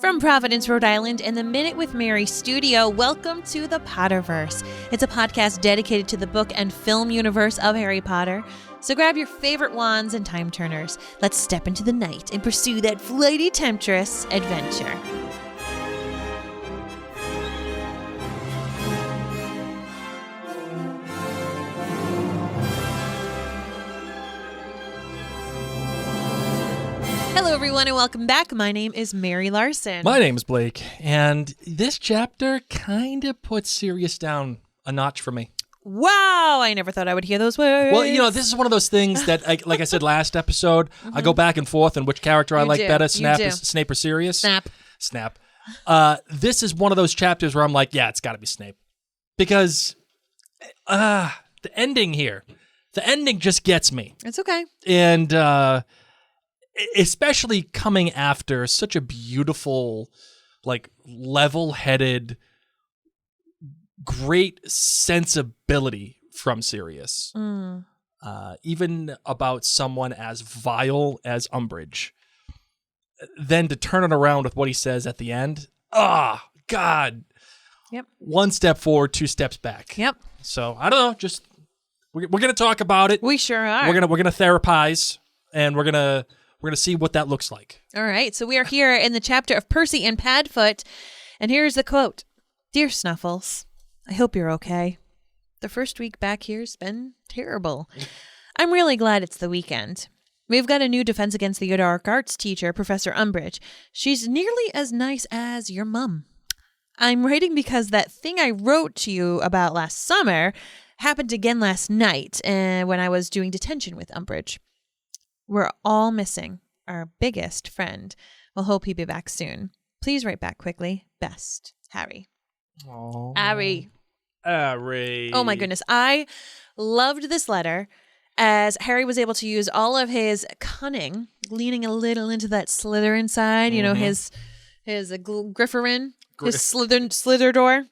From Providence, Rhode Island, and the Minute with Mary studio, welcome to the Potterverse. It's a podcast dedicated to the book and film universe of Harry Potter. So grab your favorite wands and time turners. Let's step into the night and pursue that flighty temptress adventure. Hello, everyone, and welcome back. My name is Mary Larson. My name's Blake, and this chapter kind of puts Sirius down a notch for me. Wow, I never thought I would hear those words. Well, you know, this is one of those things that, like I said last episode, I go back and forth on which character I like better, Snape or Sirius. Snap. This is one of those chapters where I'm like, yeah, it's got to be Snape. Because the ending here, the ending just gets me. It's okay. And especially coming after such a beautiful, like, level-headed, great sensibility from Sirius. Even about someone as vile as Umbridge. Then to turn it around with what he says at the end, God. Yep. One step forward, two steps back. Yep. So, I don't know, just, we're going to talk about it. We sure are. We're gonna therapize, and we're gonna see what that looks like. All right, so we are here in the chapter of Percy and Padfoot, and here's the quote. Dear Snuffles, I hope you're okay. The first week back here's been terrible. I'm really glad it's the weekend. We've got a new Defense Against the Dark Arts teacher, Professor Umbridge. She's nearly as nice as your mum. I'm writing because that thing I wrote to you about last summer happened again last night when I was doing detention with Umbridge. We're all missing our biggest friend. We'll hope he'll be back soon. Please write back quickly. Best, Harry. Aww. Harry. Harry. Oh my goodness. I loved this letter as Harry was able to use all of his cunning, leaning a little into that Slytherin side, you know, his Grifferin, his Slither door,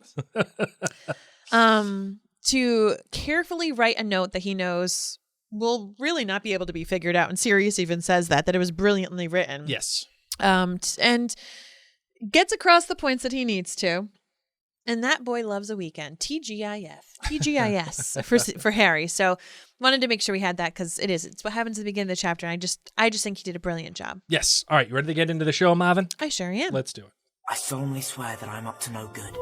to carefully write a note that he knows will really not be able to be figured out. And Sirius even says that it was brilliantly written. Yes. And gets across the points that he needs to. And that boy loves a weekend. TGIS for Harry. So wanted to make sure we had that because it's what happens at the beginning of the chapter. And I just think he did a brilliant job. Yes. All right. You ready to get into the show, Marvin? I sure am. Let's do it. I solemnly swear that I'm up to no good.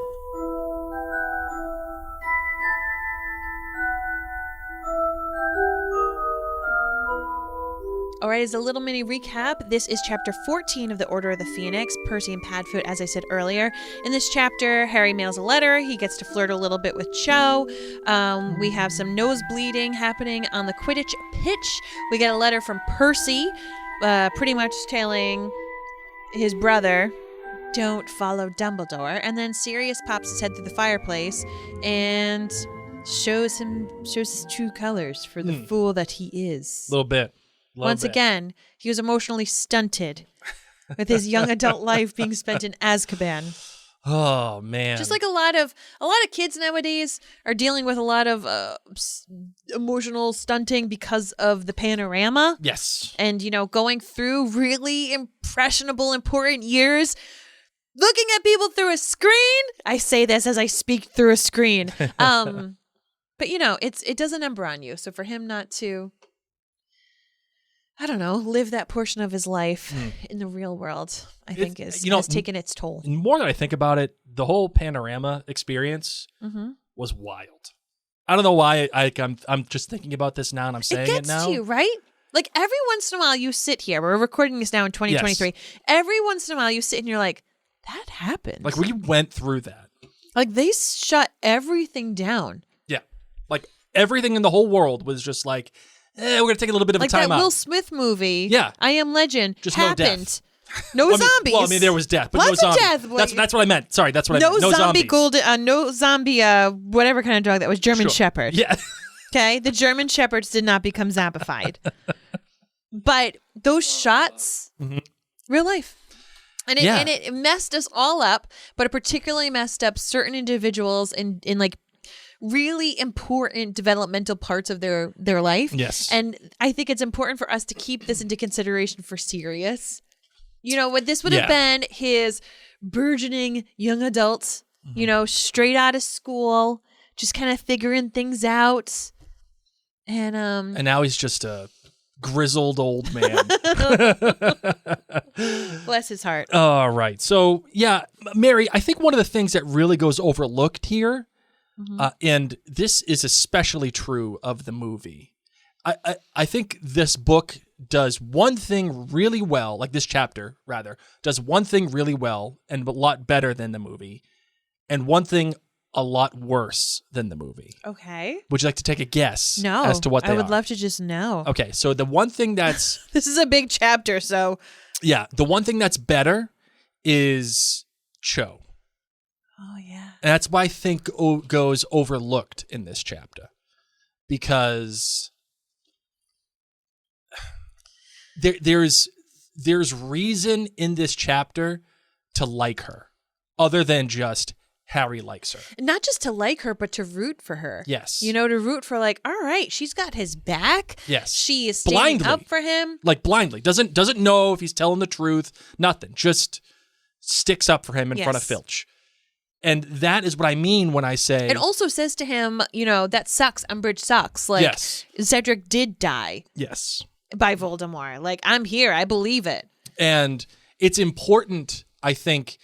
All right, as a little mini recap, this is chapter 14 of the Order of the Phoenix, Percy and Padfoot, as I said earlier. In this chapter, Harry mails a letter. He gets to flirt a little bit with Cho. We have some nose bleeding happening on the Quidditch pitch. We get a letter from Percy, pretty much telling his brother, don't follow Dumbledore. And then Sirius pops his head through the fireplace and shows his true colors for the fool that he is. A little bit. Once again, he was emotionally stunted with his young adult life being spent in Azkaban. Oh man! Just like a lot of kids nowadays are dealing with a lot of emotional stunting because of the panorama. Yes, and going through really impressionable, important years, looking at people through a screen. I say this as I speak through a screen. But it does a number on you. So for him not to, I don't know, live that portion of his life in the real world, I think has taken its toll. More than I think about it, the whole panorama experience was wild. I don't know why I'm just thinking about this now and I'm saying it now. It gets to you, right? Like every once in a while you sit here, we're recording this now in 2023. Yes. Every once in a while you sit and you're like, that happened. Like we went through that. Like they shut everything down. Yeah. Like everything in the whole world was just like, we're going to take a little bit of a time out. Like that Will Smith movie, yeah. I Am Legend, just happened. No zombies. Well, I mean, there was death, but Lots no of zombies. death. That's what I meant. Sorry, that's what I meant. No zombie zombies. No zombie, whatever kind of dog that was, German Shepherd. Yeah. Okay, the German Shepherds did not become zombified. But those shots, real life. And it messed us all up, but it particularly messed up certain individuals in like really important developmental parts of their life. Yes. And I think it's important for us to keep this into consideration for Sirius. You know, what this would have been his burgeoning young adult, you know, straight out of school, just kind of figuring things out. And now he's just a grizzled old man. Bless his heart. All right. So, yeah, Mary, I think one of the things that really goes overlooked here, and this is especially true of the movie, I think this book does one thing really well, like this chapter, rather, does one thing really well and a lot better than the movie, and one thing a lot worse than the movie. Okay. Would you like to take a guess No, as to what they are? I would love to just know. Okay, so the one thing that's... This is a big chapter, so... Yeah, the one thing that's better is Cho. Oh, yeah. And that's why I think goes overlooked in this chapter. Because there's reason in this chapter to like her, other than just Harry likes her. Not just to like her, but to root for her. Yes. You know, to root for like, all right, she's got his back. Yes. She is standing blindly up for him. Like blindly. Doesn't know if he's telling the truth. Nothing. Just sticks up for him in front of Filch. And that is what I mean when I say... It also says to him, you know, that sucks. Umbridge sucks. Like, yes. Cedric did die. Yes. By Voldemort. Like, I'm here. I believe it. And it's important, I think,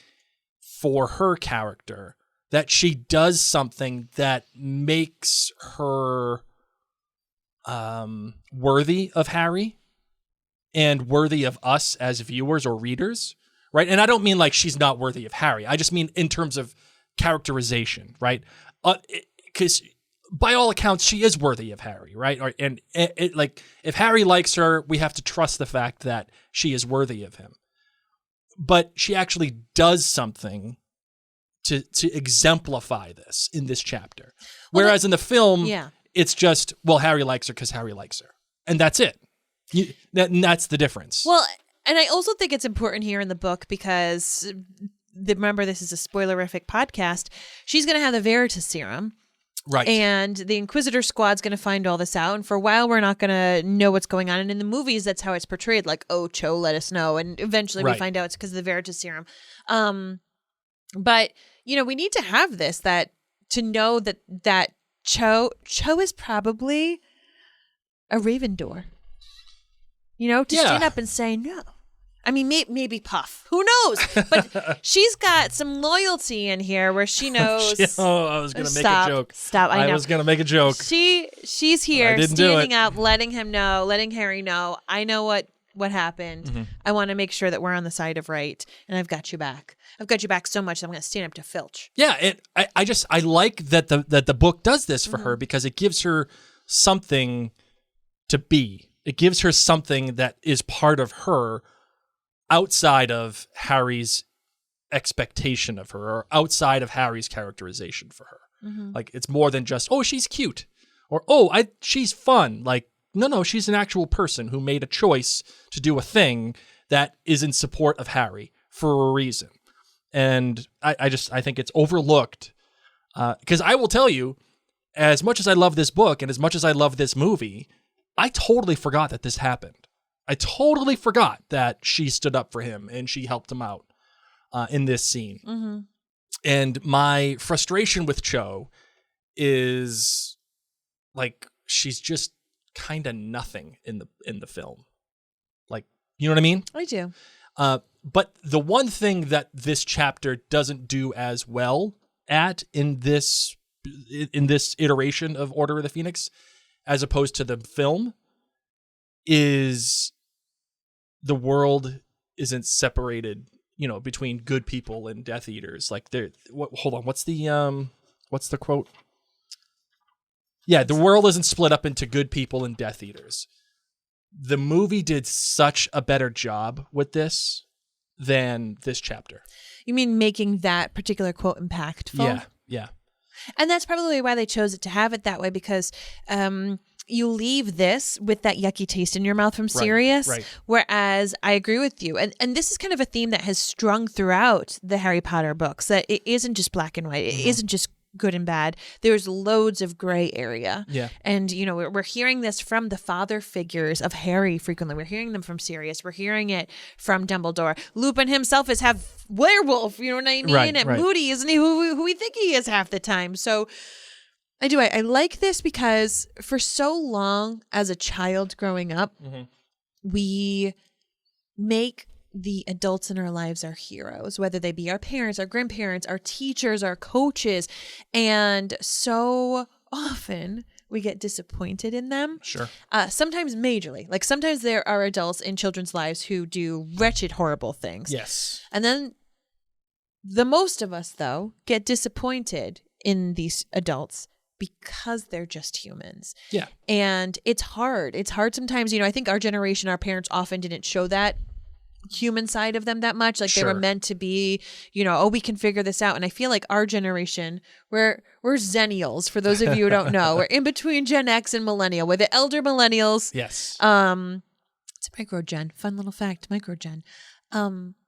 for her character that she does something that makes her worthy of Harry and worthy of us as viewers or readers, right? And I don't mean like she's not worthy of Harry. I just mean in terms of characterization, right? Because by all accounts, she is worthy of Harry, right? And like if Harry likes her, we have to trust the fact that she is worthy of him. But she actually does something to exemplify this in this chapter. Whereas in the film, it's just, well, Harry likes her because Harry likes her. And that's it. That's the difference. Well, and I also think it's important here in the book because, remember, this is a spoilerific podcast. She's going to have the Veritas serum. Right. And the Inquisitor Squad's going to find all this out. And for a while, we're not going to know what's going on. And in the movies, that's how it's portrayed. Like, oh, Cho, let us know. And eventually we find out it's because of the Veritas serum. But, you know, we need to have this, to know that Cho is probably a Ravendor. You know, to stand up and say no. I mean, maybe Puff. Who knows? But she's got some loyalty in here where she knows. I was going to make a joke. Stop. I know. I was going to make a joke. She's here standing up, letting him know, letting Harry know. I know what happened. Mm-hmm. I want to make sure that we're on the side of right. And I've got you back. I've got you back so much that I'm going to stand up to Filch. Yeah. I like that the book does this for her because it gives her something to be. It gives her something that is part of her outside of Harry's expectation of her or outside of Harry's characterization for her. Mm-hmm. Like, it's more than just, oh, she's cute or, oh, she's fun. Like, no, she's an actual person who made a choice to do a thing that is in support of Harry for a reason. And I think it's overlooked because I will tell you, as much as I love this book and as much as I love this movie, I totally forgot that this happened. I totally forgot that she stood up for him and she helped him out in this scene. Mm-hmm. And my frustration with Cho is like she's just kind of nothing in the film. Like, you know what I mean? I do. But the one thing that this chapter doesn't do as well at in this iteration of Order of the Phoenix, as opposed to the film, is the world isn't separated, you know, between good people and Death Eaters. Like, hold on, what's the quote? Yeah, the world isn't split up into good people and Death Eaters. The movie did such a better job with this than this chapter. You mean making that particular quote impactful? Yeah. And that's probably why they chose it to have it that way, because you leave this with that yucky taste in your mouth from Sirius. Right. Whereas I agree with you. And this is kind of a theme that has strung throughout the Harry Potter books, that it isn't just black and white. It isn't just good and bad. There's loads of gray area. Yeah. And, we're hearing this from the father figures of Harry frequently. We're hearing them from Sirius. We're hearing it from Dumbledore. Lupin himself is half werewolf, you know what I mean? Right, and right. Moody, isn't he who we think he is half the time? So I like this because for so long as a child growing up, we make the adults in our lives our heroes, whether they be our parents, our grandparents, our teachers, our coaches. And so often we get disappointed in them. Sure. Sometimes majorly. Like sometimes there are adults in children's lives who do wretched, horrible things. Yes. And then the most of us, though, get disappointed in these adults because they're just humans. Yeah. And it's hard. It's hard sometimes. I think our generation, our parents often didn't show that human side of them that much. Like they were meant to be, we can figure this out. And I feel like our generation, we're Zennials, for those of you who don't know. We're in between Gen X and Millennial. We're the elder millennials. Yes. It's a micro-gen. Fun little fact, micro-gen.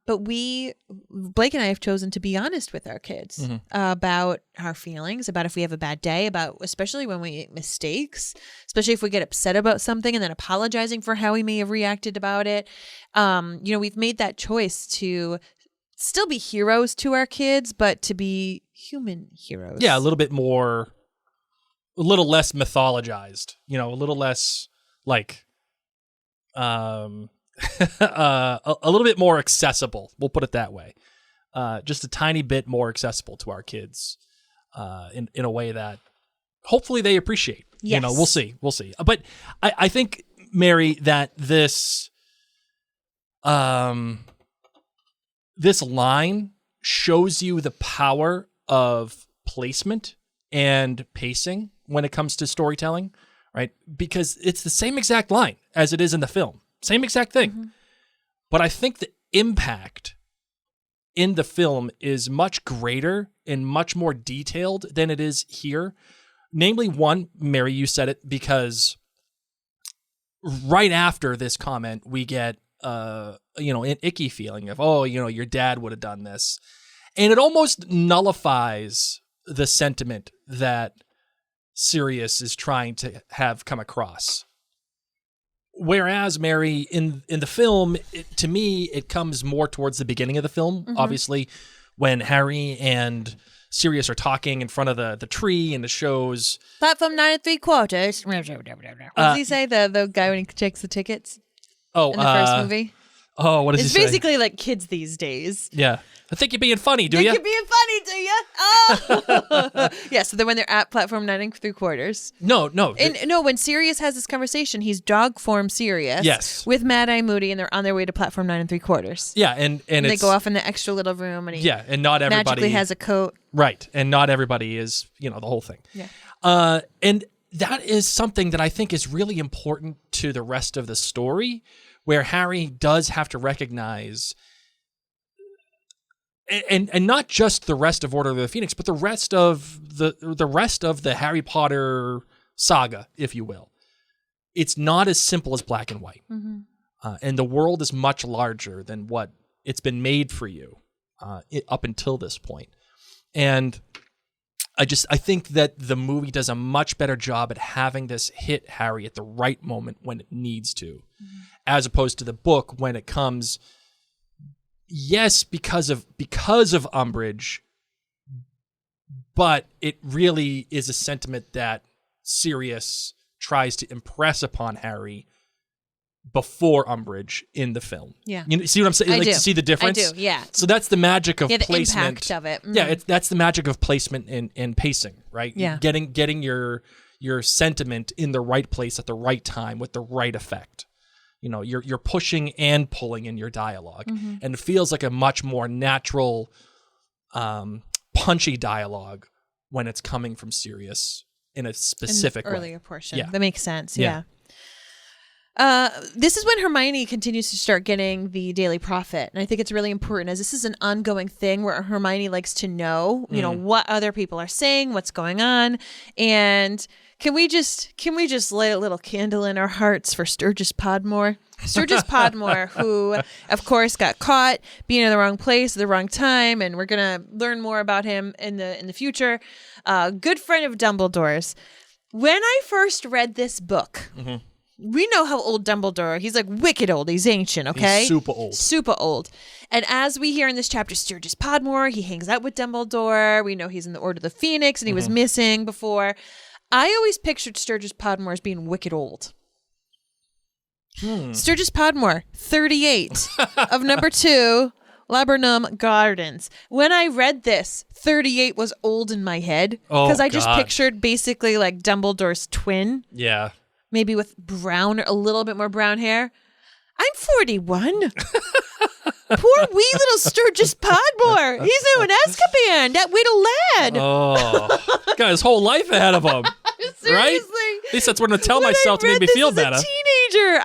But Blake and I have chosen to be honest with our kids about our feelings, about if we have a bad day, about especially when we make mistakes, especially if we get upset about something and then apologizing for how we may have reacted about it. We've made that choice to still be heroes to our kids, but to be human heroes. Yeah, a little less mythologized, a little less like, a little bit more accessible. We'll put it that way. Just a tiny bit more accessible to our kids, in a way that hopefully they appreciate. Yes. We'll see. But I think, Mary, that this line shows you the power of placement and pacing when it comes to storytelling, right? Because it's the same exact line as it is in the film. Same exact thing. But I think the impact in the film is much greater and much more detailed than it is here. Namely, one, Mary, you said it, because right after this comment, we get, an icky feeling of, your dad would have done this. And it almost nullifies the sentiment that Sirius is trying to have come across. Whereas, Mary, in the film, to me, it comes more towards the beginning of the film. Obviously, when Harry and Sirius are talking in front of the tree and the shows. Platform 9 3/4. What does he say? The guy when he checks the tickets? Oh, in the first movie. Oh, what does he say? It's basically like kids these days. Yeah. I think you're being funny, do you? Think you're being funny, do you? Oh! Yeah, so then when they're at platform 9 3/4. No. When Sirius has this conversation, he's dog form Sirius. Yes. With Mad-Eye Moody, and they're on their way to platform 9 3/4. Yeah, and they go off in the extra little room, and and not everybody magically has a coat. Right, and not everybody is, the whole thing. Yeah. And that is something that I think is really important to the rest of the story, where Harry does have to recognize, and not just the rest of Order of the Phoenix, but the rest of the Harry Potter saga, if you will. It's not as simple as black and white, and the world is much larger than what it's been made for you up until this point. And I think that the movie does a much better job at having this hit Harry at the right moment when it needs to, as opposed to the book when it comes, yes, because of Umbridge, but it really is a sentiment that Sirius tries to impress upon Harry before Umbridge in the film. Yeah. You see what I'm saying? I do. See the difference? I do, yeah. So that's the magic of the placement. Impact of it. Yeah, that's the magic of placement and pacing, right? Yeah. Getting your sentiment in the right place at the right time with the right effect. You're pushing and pulling in your dialogue. And it feels like a much more natural, punchy dialogue when it's coming from Sirius in a specific way. Earlier portion. Yeah. That makes sense. Yeah. This is when Hermione continues to start getting the Daily Prophet. And I think it's really important, as this is an ongoing thing where Hermione likes to know, what other people are saying, what's going on. And can we just light a little candle in our hearts for Sturgis Podmore? Sturgis Podmore, who, of course, got caught being in the wrong place at the wrong time, and we're gonna learn more about him in the future. Good friend of Dumbledore's. When I first read this book, we know how old Dumbledore. He's like wicked old. He's ancient. Okay, He's super old. Super old. And as we hear in this chapter, Sturgis Podmore, he hangs out with Dumbledore. We know he's in the Order of the Phoenix, and he was missing before. I always pictured Sturgis Podmore as being wicked old. Sturgis Podmore, 38, of number 2, Laburnum Gardens. When I read this, 38 was old in my head because I just pictured basically like Dumbledore's twin. Yeah. Maybe with a little bit more brown hair. I'm 41. Poor wee little Sturgis Podmore. He's now in Azkaban, that little lad. Oh, got his whole life ahead of him. Seriously. Right? At least that's what I'm going to tell myself to make me feel better. As a teenager,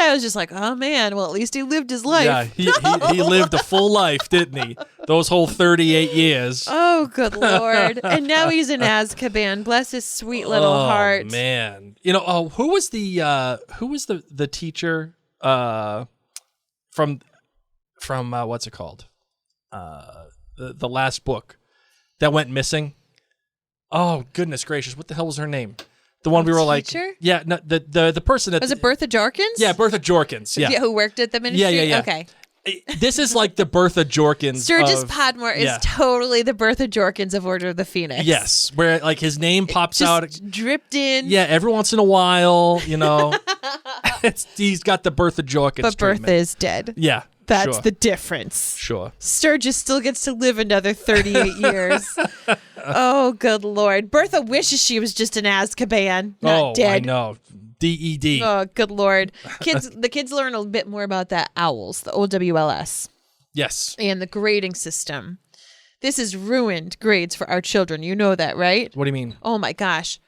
I was just like, oh man, well at least he lived his life. Yeah, he lived a full life, didn't he? Those whole 38 years. Oh, good Lord. And now he's in Azkaban. Bless his sweet little heart. Oh, man. Who was the teacher from what's it called? The last book that went missing. Oh, goodness gracious. What the hell was her name? The one we were teacher? like, yeah, no, the person that was it Bertha Jorkins? Yeah, Bertha Jorkins. Yeah, who worked at the ministry. Yeah. Okay. This is like the Bertha Jorkins. Sturgis Podmore is totally the Bertha Jorkins of Order of the Phoenix. Yes, where like his name pops just out, dripped in. Yeah, every once in a while, he's got the Bertha Jorkins. But treatment. Bertha is dead. Yeah, that's the difference. Sure. Sturgis still gets to live another 38 years. Oh, good Lord. Bertha wishes she was just in Azkaban, not dead. I know. DED. Oh, good Lord. The kids learn a bit more about that OWLS, the OWLS. Yes. And the grading system. This has ruined grades for our children. You know that, right? What do you mean? Oh, my gosh.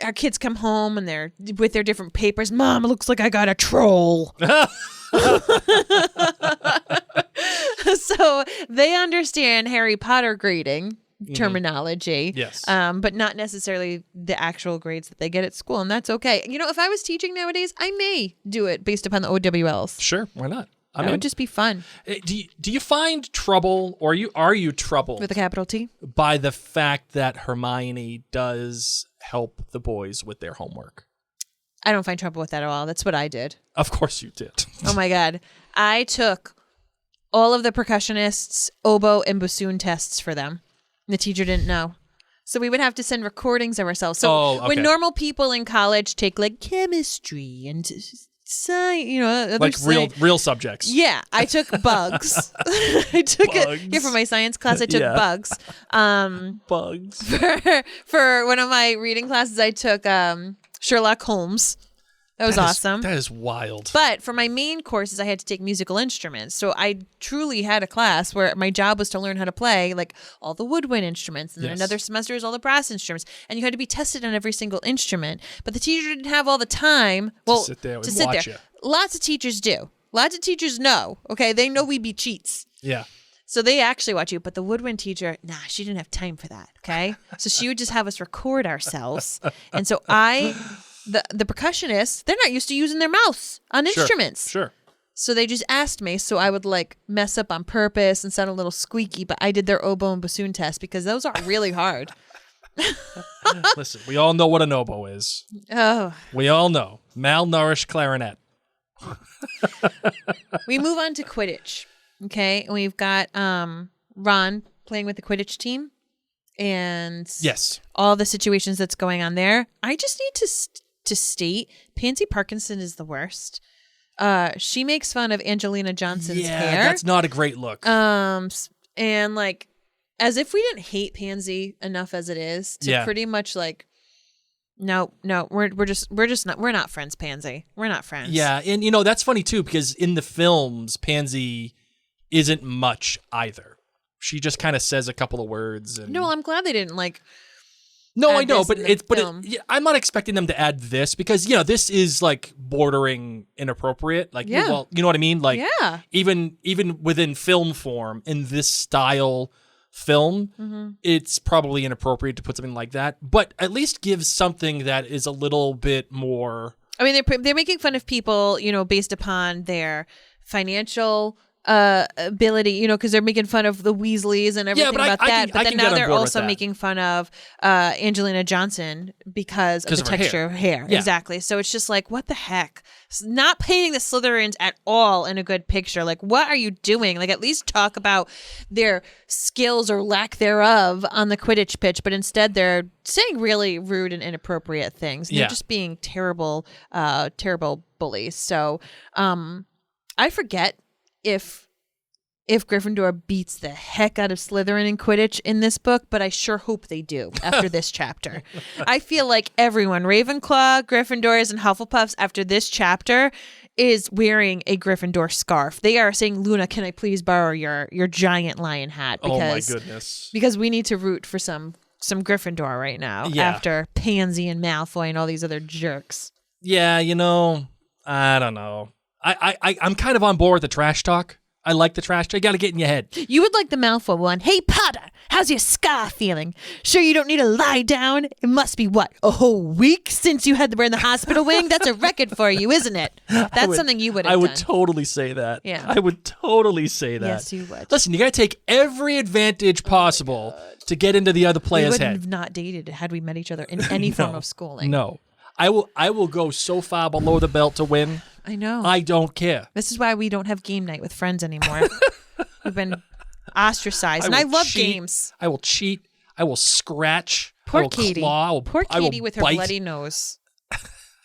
Our kids come home and they're with their different papers. Mom, it looks like I got a troll. So they understand Harry Potter grading terminology. Yes. But not necessarily the actual grades that they get at school. And that's okay. If I was teaching nowadays, I may do it based upon the OWLs. Sure. Why not? That would just be fun. Do you find trouble, or are you troubled with a capital T by the fact that Hermione does help the boys with their homework? I don't find trouble with that at all. That's what I did. Of course you did. Oh my God. I took all of the percussionists' oboe and bassoon tests for them. The teacher didn't know. So we would have to send recordings of ourselves. So when normal people in college take like chemistry and science, like real subjects. Yeah, I took bugs. I took it for my science class. I took bugs. Bugs. For one of my reading classes, I took Sherlock Holmes. That was awesome. That is wild. But for my main courses, I had to take musical instruments. So I truly had a class where my job was to learn how to play like all the woodwind instruments. And then another semester is all the brass instruments. And you had to be tested on every single instrument. But the teacher didn't have all the time to sit there and watch you. Lots of teachers do. Lots of teachers know. Okay, they know we be cheats. Yeah. So they actually watch you. But the woodwind teacher, she didn't have time for that. Okay. So she would just have us record ourselves. And so the percussionists, they're not used to using their mouths on instruments. Sure. So they just asked me, so I would like mess up on purpose and sound a little squeaky, but I did their oboe and bassoon test because those are really hard. Listen, we all know what an oboe is. Oh. We all know. Malnourished clarinet. We move on to Quidditch. Okay. And we've got Ron playing with the Quidditch team and all the situations that's going on there. I just need to state Pansy Parkinson is the worst. She makes fun of Angelina Johnson's hair. Yeah, that's not a great look. And like, as if we didn't hate Pansy enough as it is to pretty much like, no, we're not friends, Pansy. We're not friends. Yeah, and that's funny too because in the films, Pansy isn't much either. She just kind of says a couple of words. And... No, I'm glad they didn't like. No, I know, but I'm not expecting them to add this because this is like bordering inappropriate. Like, well, you know what I mean? Like, even within film form in this style film, it's probably inappropriate to put something like that. But at least give something that is a little bit more I mean, they're making fun of people, based upon their financial ability, because they're making fun of the Weasleys and everything about that. But then now they're also making fun of Angelina Johnson because of the texture of hair. Yeah. Exactly. So it's just like, what the heck? Not painting the Slytherins at all in a good picture. Like, what are you doing? Like, at least talk about their skills or lack thereof on the Quidditch pitch. But instead, they're saying really rude and inappropriate things. They're just being terrible, terrible bullies. So I forget if Gryffindor beats the heck out of Slytherin in Quidditch in this book, but I sure hope they do after this chapter. I feel like everyone, Ravenclaw, Gryffindors, and Hufflepuffs, after this chapter, is wearing a Gryffindor scarf. They are saying, Luna, can I please borrow your giant lion hat? Because, oh my goodness. Because we need to root for some Gryffindor right now after Pansy and Malfoy and all these other jerks. Yeah, I don't know. I'm kind of on board with the trash talk. I like the trash talk. You got to get in your head. You would like the Malfoy one. Hey, Potter, how's your scar feeling? Sure you don't need to lie down? It must be, what, a whole week since you had to wear in the hospital wing? That's a record for you, isn't it? That's something you would have done. I would totally say that. Yeah. I would totally say that. Yes, you would. Listen, you got to take every advantage possible to get into the other player's head. We would head. have not dated had we met each other in any form of schooling. No. I will go so far below the belt to win. I know. I don't care. This is why we don't have game night with friends anymore. We've been ostracized. And I love games. I will cheat. I will scratch. Poor I will Katie. Claw. Poor Katie with her bite. bloody nose.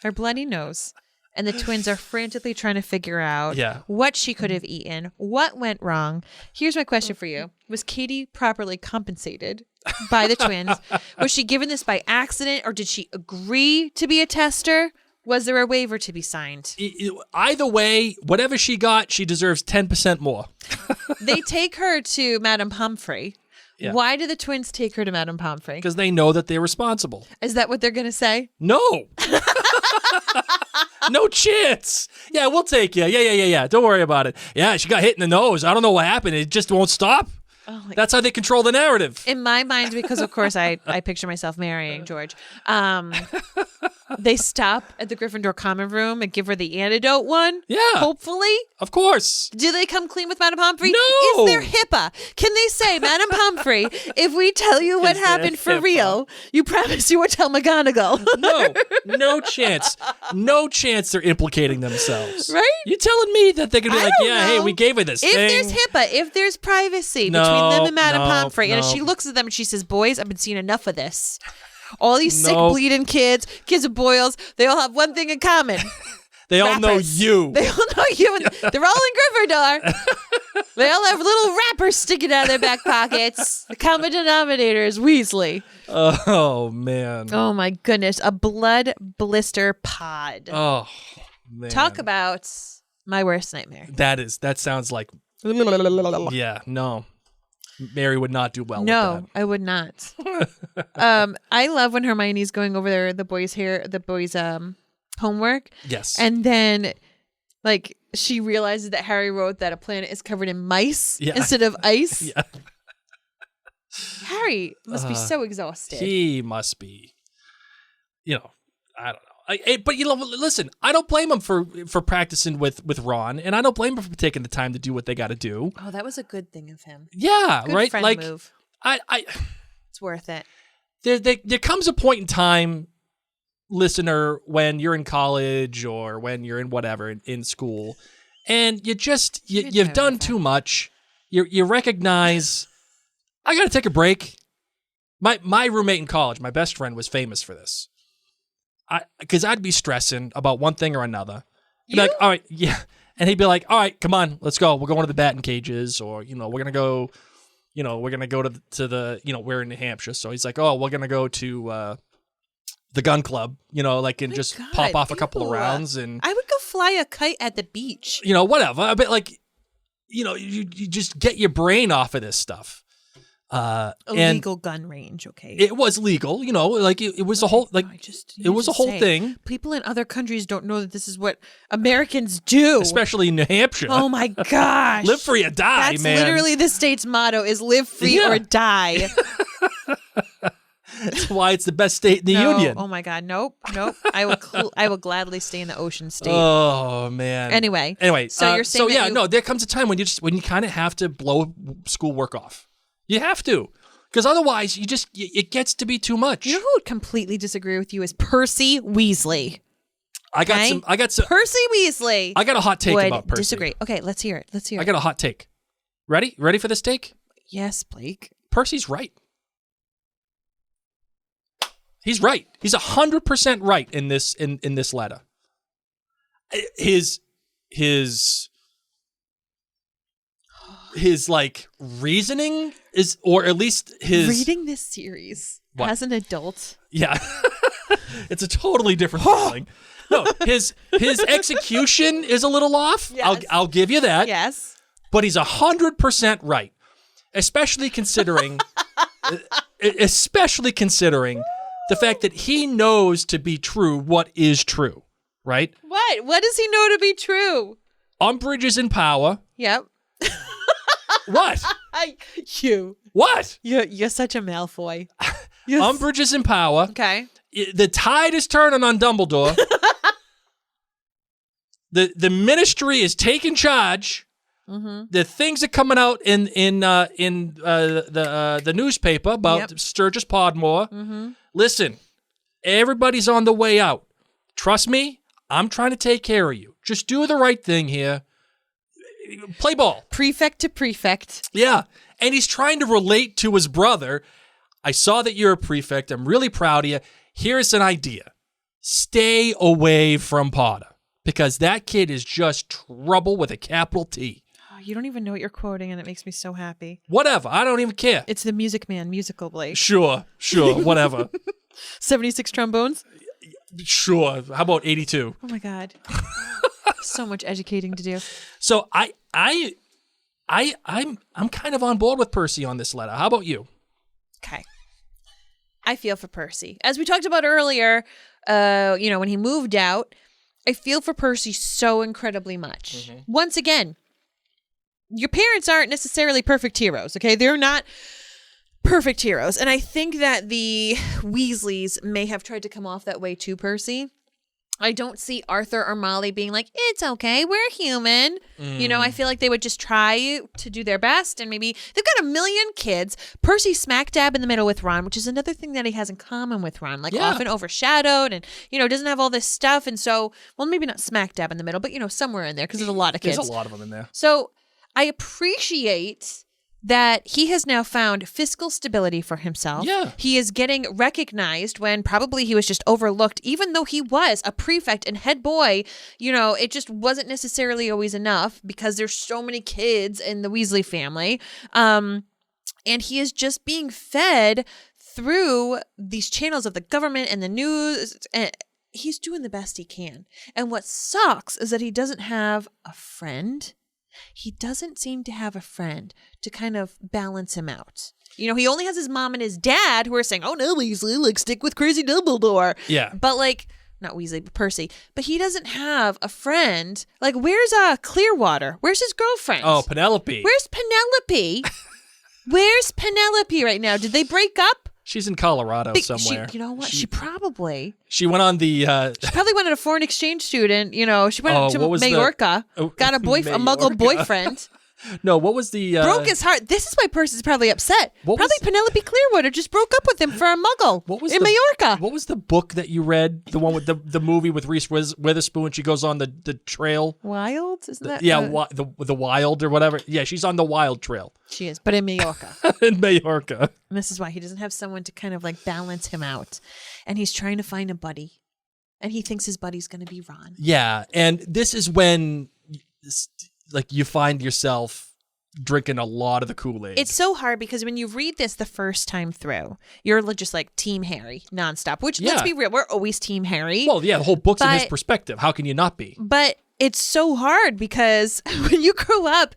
Her bloody nose. And the twins are frantically trying to figure out what she could have eaten, what went wrong. Here's my question for you. Was Katie properly compensated by the twins? Was she given this by accident, or did she agree to be a tester? Was there a waiver to be signed? Either way, whatever she got, she deserves 10% more. They take her to Madame Pomfrey. Yeah. Why do the twins take her to Madame Pomfrey? Because they know that they're responsible. Is that what they're going to say? No. No chance. Yeah, we'll take you. Yeah. Don't worry about it. Yeah, she got hit in the nose. I don't know what happened. It just won't stop. Oh, that's how they control the narrative. In my mind, because of course I picture myself marrying George. They stop at the Gryffindor common room and give her the antidote one. Yeah. Hopefully. Of course. Do they come clean with Madame Pomfrey? No. Is there HIPAA? Can they say, Madame Pomfrey, if we tell you what happened for real, you promise you would tell McGonagall? No chance. No chance they're implicating themselves. Right? You telling me that they're going to be like, yeah, hey, we gave her this thing. If there's HIPAA, if there's privacy between them and Madame Pomfrey, and she looks at them and she says, boys, I've been seeing enough of this. All these sick, bleeding kids with boils, they all have one thing in common. They all know you. They all know you. And they're all in Gryffindor. They all have little wrappers sticking out of their back pockets. The common denominator is Weasley. Oh, man. Oh, my goodness. A blood blister pod. Oh, man. Talk about my worst nightmare. That sounds like... Yeah, no. Mary would not do well with that. No, I would not. I love when Hermione's going over the boys' homework. Yes. And then, she realizes that Harry wrote that a planet is covered in mice instead of ice. Yeah. Harry must be so exhausted. He must be. I don't know. But listen, I don't blame him for practicing with Ron, and I don't blame him for taking the time to do what they got to do. Oh, that was a good thing of him. Yeah, good right. Friend move. It's worth it. There comes a point in time, listener, when you're in college or when you're in whatever in school, and you've done too much. You recognize I got to take a break. My roommate in college, my best friend, was famous for this. Because I'd be stressing about one thing or another. He'd be like, all right, yeah. And he'd be like, all right, come on, let's go. We're going to the batting cages, or, we're going to go, we're going to go to the, we're in New Hampshire. So he's like, oh, we're going to go to the gun club, and just pop off a couple of rounds. And I would go fly a kite at the beach. Whatever. But you just get your brain off of this stuff. Legal gun range, okay. It was legal, it was a whole it was a whole thing. People in other countries don't know that this is what Americans do, especially in New Hampshire. Oh my gosh, live free or die. That's man. Literally the state's motto is live free or die. That's why it's the best state in the union. Oh my God, nope. I will gladly stay in the ocean state. Oh man. Anyway, so you're saying there comes a time when you kind of have to blow schoolwork off. You have to, because otherwise it gets to be too much. You know who would completely disagree with you is Percy Weasley. I got some. Percy Weasley. I got a hot take about Percy. Disagree. Okay, let's hear it. I got a hot take. Ready for this take? Yes, Blake. Percy's right. He's right. He's 100% right in this letter. His like reasoning is, or at least his reading this series as an adult. Yeah, it's a totally different feeling. No, his execution is a little off. Yes. I'll give you that. Yes, but he's 100% right, especially considering the fact that he knows to be true what is true, right? What? What does he know to be true? Umbridge is in power. Yep. What? What? You're such a Malfoy. Umbridge is in power. Okay. The tide is turning on Dumbledore. The ministry is taking charge. Mm-hmm. The things are coming out in the newspaper about Sturgis Podmore. Mm-hmm. Listen, everybody's on the way out. Trust me, I'm trying to take care of you. Just do the right thing here. Play ball. Prefect to prefect. Yeah. And he's trying to relate to his brother. I saw that you're a prefect. I'm really proud of you. Here's an idea. Stay away from Potter, because that kid is just trouble with a capital T. You don't even know what you're quoting, and it makes me so happy. Whatever. I don't even care. It's the Music Man musical, Blake. Sure. Whatever. 76 trombones? Sure. How about 82? Oh, my God. So much educating to do. So I'm kind of on board with Percy on this letter. How about you? Okay. I feel for Percy. As we talked about earlier, when he moved out, I feel for Percy so incredibly much. Mm-hmm. Once again, your parents aren't necessarily perfect heroes, okay? They're not perfect heroes. And I think that the Weasleys may have tried to come off that way to Percy. I don't see Arthur or Molly being like, it's okay, we're human. I feel like they would just try to do their best, and maybe they've got a million kids. Percy's smack dab in the middle with Ron, which is another thing that he has in common with Ron, often overshadowed and, doesn't have all this stuff. And so, well, maybe not smack dab in the middle, but, somewhere in there, because there's a lot of kids. There's a lot of them in there. So I appreciate that he has now found fiscal stability for himself. Yeah. He is getting recognized when probably he was just overlooked, even though he was a prefect and head boy. It just wasn't necessarily always enough because there's so many kids in the Weasley family. And he is just being fed through these channels of the government and the news. And he's doing the best he can. And what sucks is that he doesn't have a friend. He doesn't seem to have a friend to kind of balance him out. He only has his mom and his dad who are saying, oh, no, Weasley, stick with crazy Dumbledore. Yeah. But not Weasley, but Percy. But he doesn't have a friend. Where's Clearwater? Where's his girlfriend? Oh, Penelope. Where's Penelope? Where's Penelope right now? Did they break up? She's in Colorado somewhere. You know what? She probably. She went on the. She probably went on a foreign exchange student. She went to Mallorca. Got a Muggle boyfriend. No, what was the broke his heart? This is why Percy's probably upset. Penelope Clearwater just broke up with him for a Muggle. Mallorca? What was the book that you read? The one with the movie with Reese Witherspoon. She goes on the trail. Wild, isn't that? Yeah, the Wild or whatever. Yeah, she's on the Wild Trail. She is, but in Mallorca. In Mallorca. And this is why he doesn't have someone to kind of balance him out, and he's trying to find a buddy, and he thinks his buddy's going to be Ron. Yeah, and this is when. You find yourself drinking a lot of the Kool-Aid. It's so hard because when you read this the first time through, you're just Team Harry nonstop, which let's be real, we're always Team Harry. Well, yeah, the whole book's in his perspective. How can you not be? But it's so hard because when you grow up,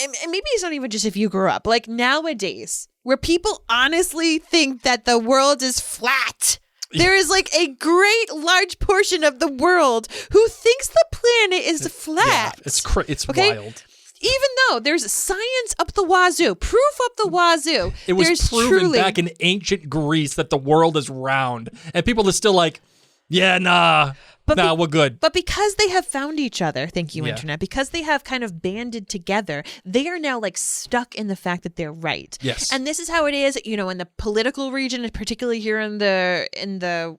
and maybe it's not even just if you grew up, nowadays, where people honestly think that the world is flat. There is a great large portion of the world who thinks the planet is flat. Yeah, it's wild. Even though there's science up the wazoo, proof up the wazoo. It was proven back in ancient Greece that the world is round. And people are still like, yeah, we're good. But because they have found each other, thank you, Internet, because they have kind of banded together, they are now like stuck in the fact that they're right. Yes. And this is how it is, in the political region, particularly here in the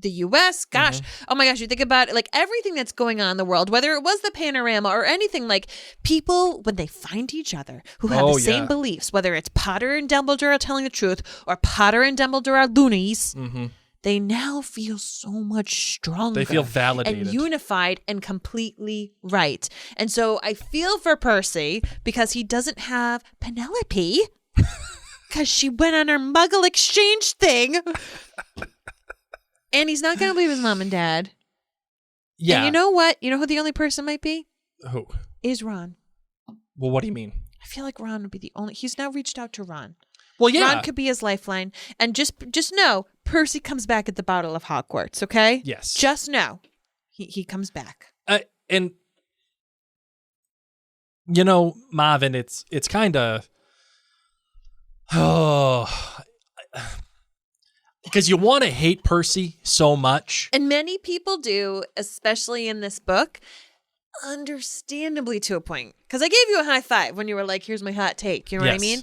U.S. Gosh, oh my gosh, you think about it, like everything that's going on in the world, whether it was the panorama or anything, like people, when they find each other who have the same beliefs, whether it's Potter and Dumbledore are telling the truth or Potter and Dumbledore are loonies, they now feel so much stronger. They feel validated. And unified and completely right. And so I feel for Percy because he doesn't have Penelope because she went on her Muggle exchange thing. And he's not going to leave his mom and dad. Yeah. And you know what? You know who the only person might be? Who? Is Ron. Well, what do you mean? I feel like Ron would be the only... He's now reached out to Ron. Well, yeah. Ron could be his lifeline. And just know, Percy comes back at the Battle of Hogwarts, okay? Yes. Just know. He comes back. And, Marvin, it's kind of... Oh... Because you want to hate Percy so much. And many people do, especially in this book, understandably to a point. Because I gave you a high five when you were like, here's my hot take. You know what I mean?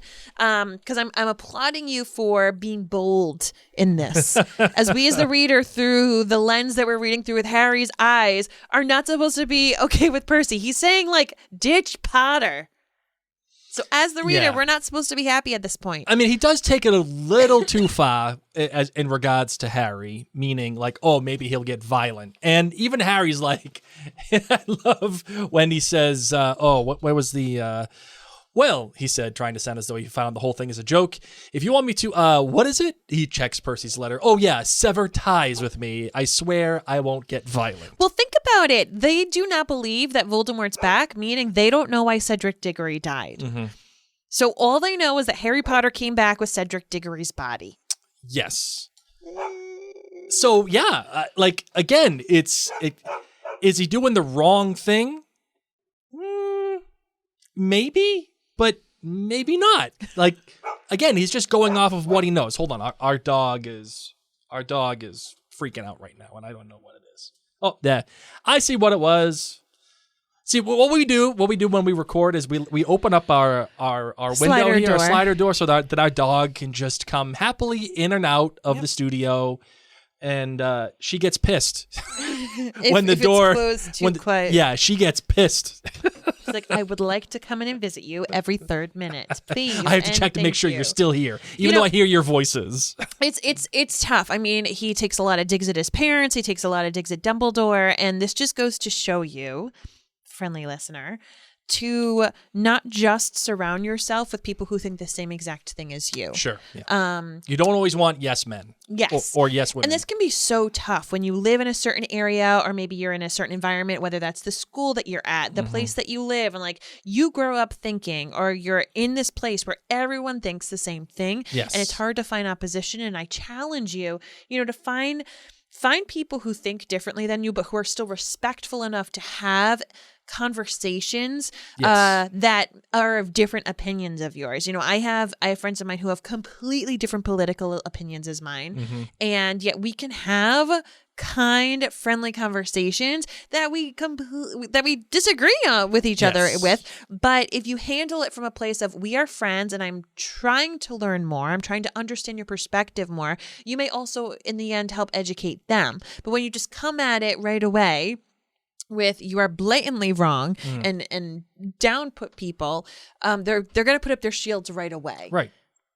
Because I'm applauding you for being bold in this. As we as the reader, through the lens that we're reading through with Harry's eyes, are not supposed to be okay with Percy. He's saying, like, ditch Potter. So as the reader, we're not supposed to be happy at this point. I mean, he does take it a little too far in regards to Harry, meaning like, oh, maybe he'll get violent. And even Harry's like, I love when he says, where was the... Well, he said, trying to sound as though he found the whole thing as a joke. If you want me to, what is it? He checks Percy's letter. Oh, yeah, sever ties with me. I swear I won't get violent. Well, think about it. They do not believe that Voldemort's back, meaning they don't know why Cedric Diggory died. Mm-hmm. So all they know is that Harry Potter came back with Cedric Diggory's body. Yes. So, yeah, again, is he doing the wrong thing? Maybe. But maybe not. Like, again, he's just going off of what he knows. Hold on, our dog is freaking out right now, and I don't know what it is. Oh, yeah, I see what it was. See, what we do when we record is we open up our window here, our slider door, so that our dog can just come happily in and out of the studio. And she gets pissed when the door it's closed too quiet. Yeah, she gets pissed. She's like, I would like to come in and visit you every 3rd minute, please. I have to check to make sure you're still here, even though I hear your voices. It's tough. I mean, he takes a lot of digs at his parents. He takes a lot of digs at Dumbledore, and this just goes to show you, friendly listener, to not just surround yourself with people who think the same exact thing as you. Sure. Yeah. You don't always want yes men. Yes. Or yes women. And this can be so tough when you live in a certain area, or maybe you're in a certain environment, whether that's the school that you're at, the place that you live, and like you grow up thinking, or you're in this place where everyone thinks the same thing. Yes. And it's hard to find opposition. And I challenge you, to find people who think differently than you, but who are still respectful enough to have conversations that are of different opinions of yours. I have friends of mine who have completely different political opinions as mine, and yet we can have kind, friendly conversations that we disagree with each other with. But if you handle it from a place of, we are friends and I'm trying to learn more, I'm trying to understand your perspective more, you may also in the end help educate them. But when you just come at it right away with, you are blatantly wrong, and down put people, they're going to put up their shields right away.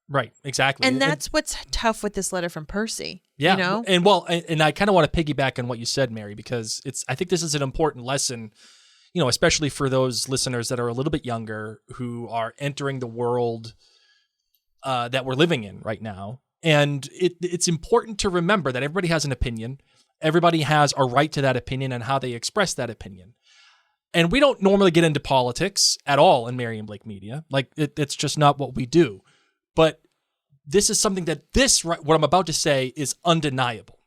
Right, exactly. And that's what's tough with this letter from Percy. Yeah, and I kind of want to piggyback on what you said, Mary, because I think this is an important lesson, especially for those listeners that are a little bit younger who are entering the world that we're living in right now. And it's important to remember that everybody has an opinion. Everybody has a right to that opinion and how they express that opinion. And we don't normally get into politics at all in Mary and Blake Media. Like, it's just not what we do. But this is something that what I'm about to say is undeniable.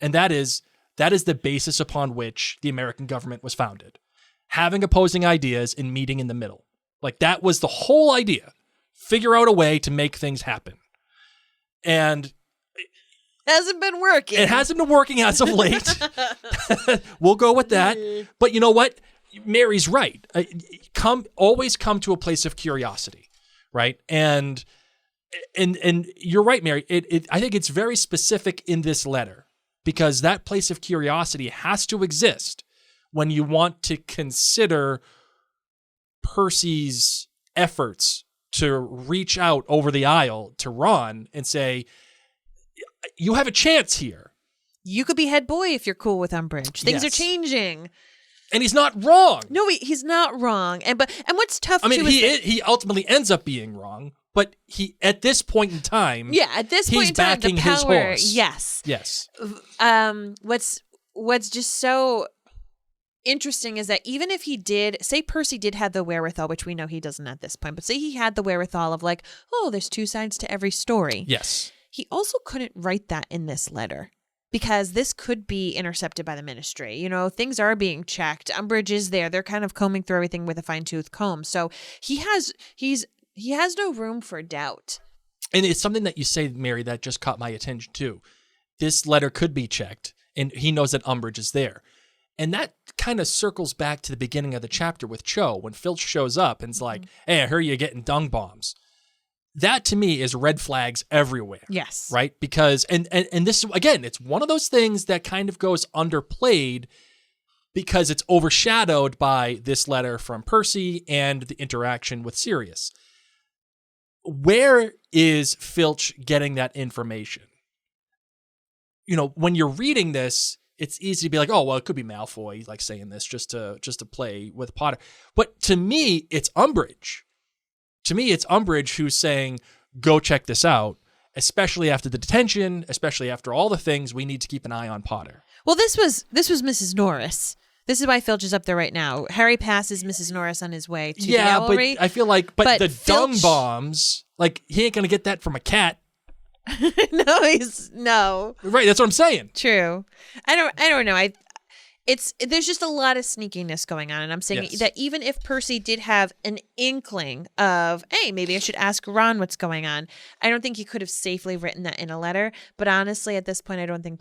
And that is the basis upon which the American government was founded. Having opposing ideas and meeting in the middle. Like, that was the whole idea. Figure out a way to make things happen. And hasn't been working. It hasn't been working as of late. We'll go with that. But you know what? Mary's right. Always come to a place of curiosity, right? And you're right, Mary. I think it's very specific in this letter, because that place of curiosity has to exist when you want to consider Percy's efforts to reach out over the aisle to Ron and say, you have a chance here. You could be head boy if you're cool with Umbridge. Things are changing. And he's not wrong. No, he's not wrong. And what's tough I mean, too he ultimately ends up being wrong, but he, at this point in time, at this point in time, backing the power, his horse. Yes. What's just so interesting is that even if he did, say Percy did have the wherewithal, which we know he doesn't at this point, but say he had the wherewithal of like, oh, there's two sides to every story. Yes. He also couldn't write that in this letter, because this could be intercepted by the Ministry. You know, things are being checked. Umbridge is there. They're kind of combing through everything with a fine-tooth comb. So he has no room for doubt. And it's something that you say, Mary, that just caught my attention too. This letter could be checked, and he knows that Umbridge is there. And that kind of circles back to the beginning of the chapter with Cho, when Filch shows up and's like, hey, I heard you're getting dung bombs. That to me is red flags everywhere. Yes. Right? Because, and this, again, it's one of those things that kind of goes underplayed because it's overshadowed by this letter from Percy and the interaction with Sirius. Where is Filch getting that information? You know, when you're reading this, it's easy to be like, oh, well, it could be Malfoy, like saying this just to play with Potter. But to me, it's Umbridge. To me, it's Umbridge who's saying, go check this out, especially after the detention, especially after all the things, we need to keep an eye on Potter. Well, this was Mrs. Norris. This is why Filch is up there right now. Harry passes Mrs. Norris on his way to the owlry. Yeah, but I feel like, but the dung bombs, like, he ain't going to get that from a cat. No. Right, that's what I'm saying. True. I don't know. There's just a lot of sneakiness going on, and I'm saying that even if Percy did have an inkling of, hey, maybe I should ask Ron what's going on, I don't think he could have safely written that in a letter. But honestly, at this point, I think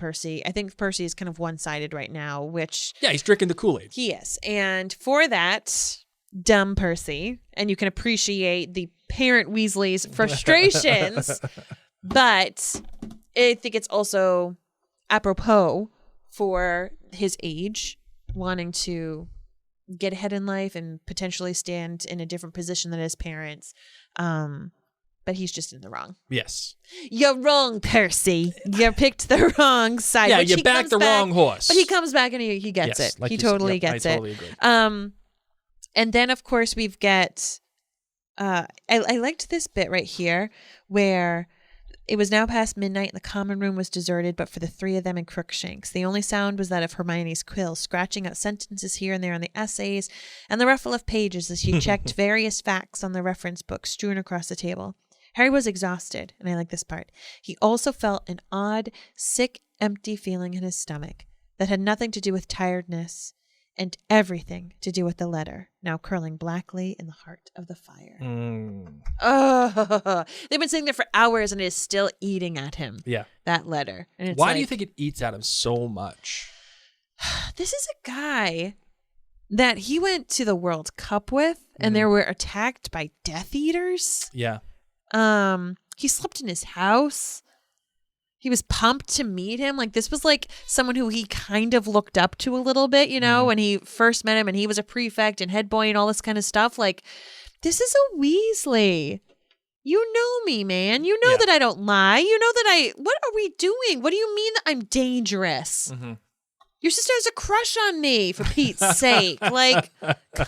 Percy is kind of one-sided right now, which... Yeah, he's drinking the Kool-Aid. He is. And for that, dumb Percy, and you can appreciate the parent Weasley's frustrations, but I think it's also apropos for his age, wanting to get ahead in life and potentially stand in a different position than his parents. But he's just in the wrong. Yes. You're wrong, Percy. You picked the wrong side. Yeah, you backed the wrong horse. But he comes back and he gets it. Like he totally gets it. I totally agree. And then, of course, we've got... I liked this bit right here where... It was now past midnight and the common room was deserted but for the three of them and Crookshanks. The only sound was that of Hermione's quill, scratching out sentences here and there on the essays, and the ruffle of pages as she checked various facts on the reference book strewn across the table. Harry was exhausted, and I like this part. He also felt an odd, sick, empty feeling in his stomach that had nothing to do with tiredness and everything to do with the letter, now curling blackly in the heart of the fire. Oh, they've been sitting there for hours and it is still eating at him. Yeah. That letter. And it's Why do you think it eats at him so much? This is a guy that he went to the World Cup with and they were attacked by Death Eaters. Yeah. He slept in his house. He was pumped to meet him. Like, this was like someone who he kind of looked up to a little bit, you know, when he first met him and he was a prefect and head boy and all this kind of stuff. Like, this is a Weasley. You know me, man. You know that I don't lie. You know that what are we doing? What do you mean that I'm dangerous? Your sister has a crush on me, for Pete's sake. Like, come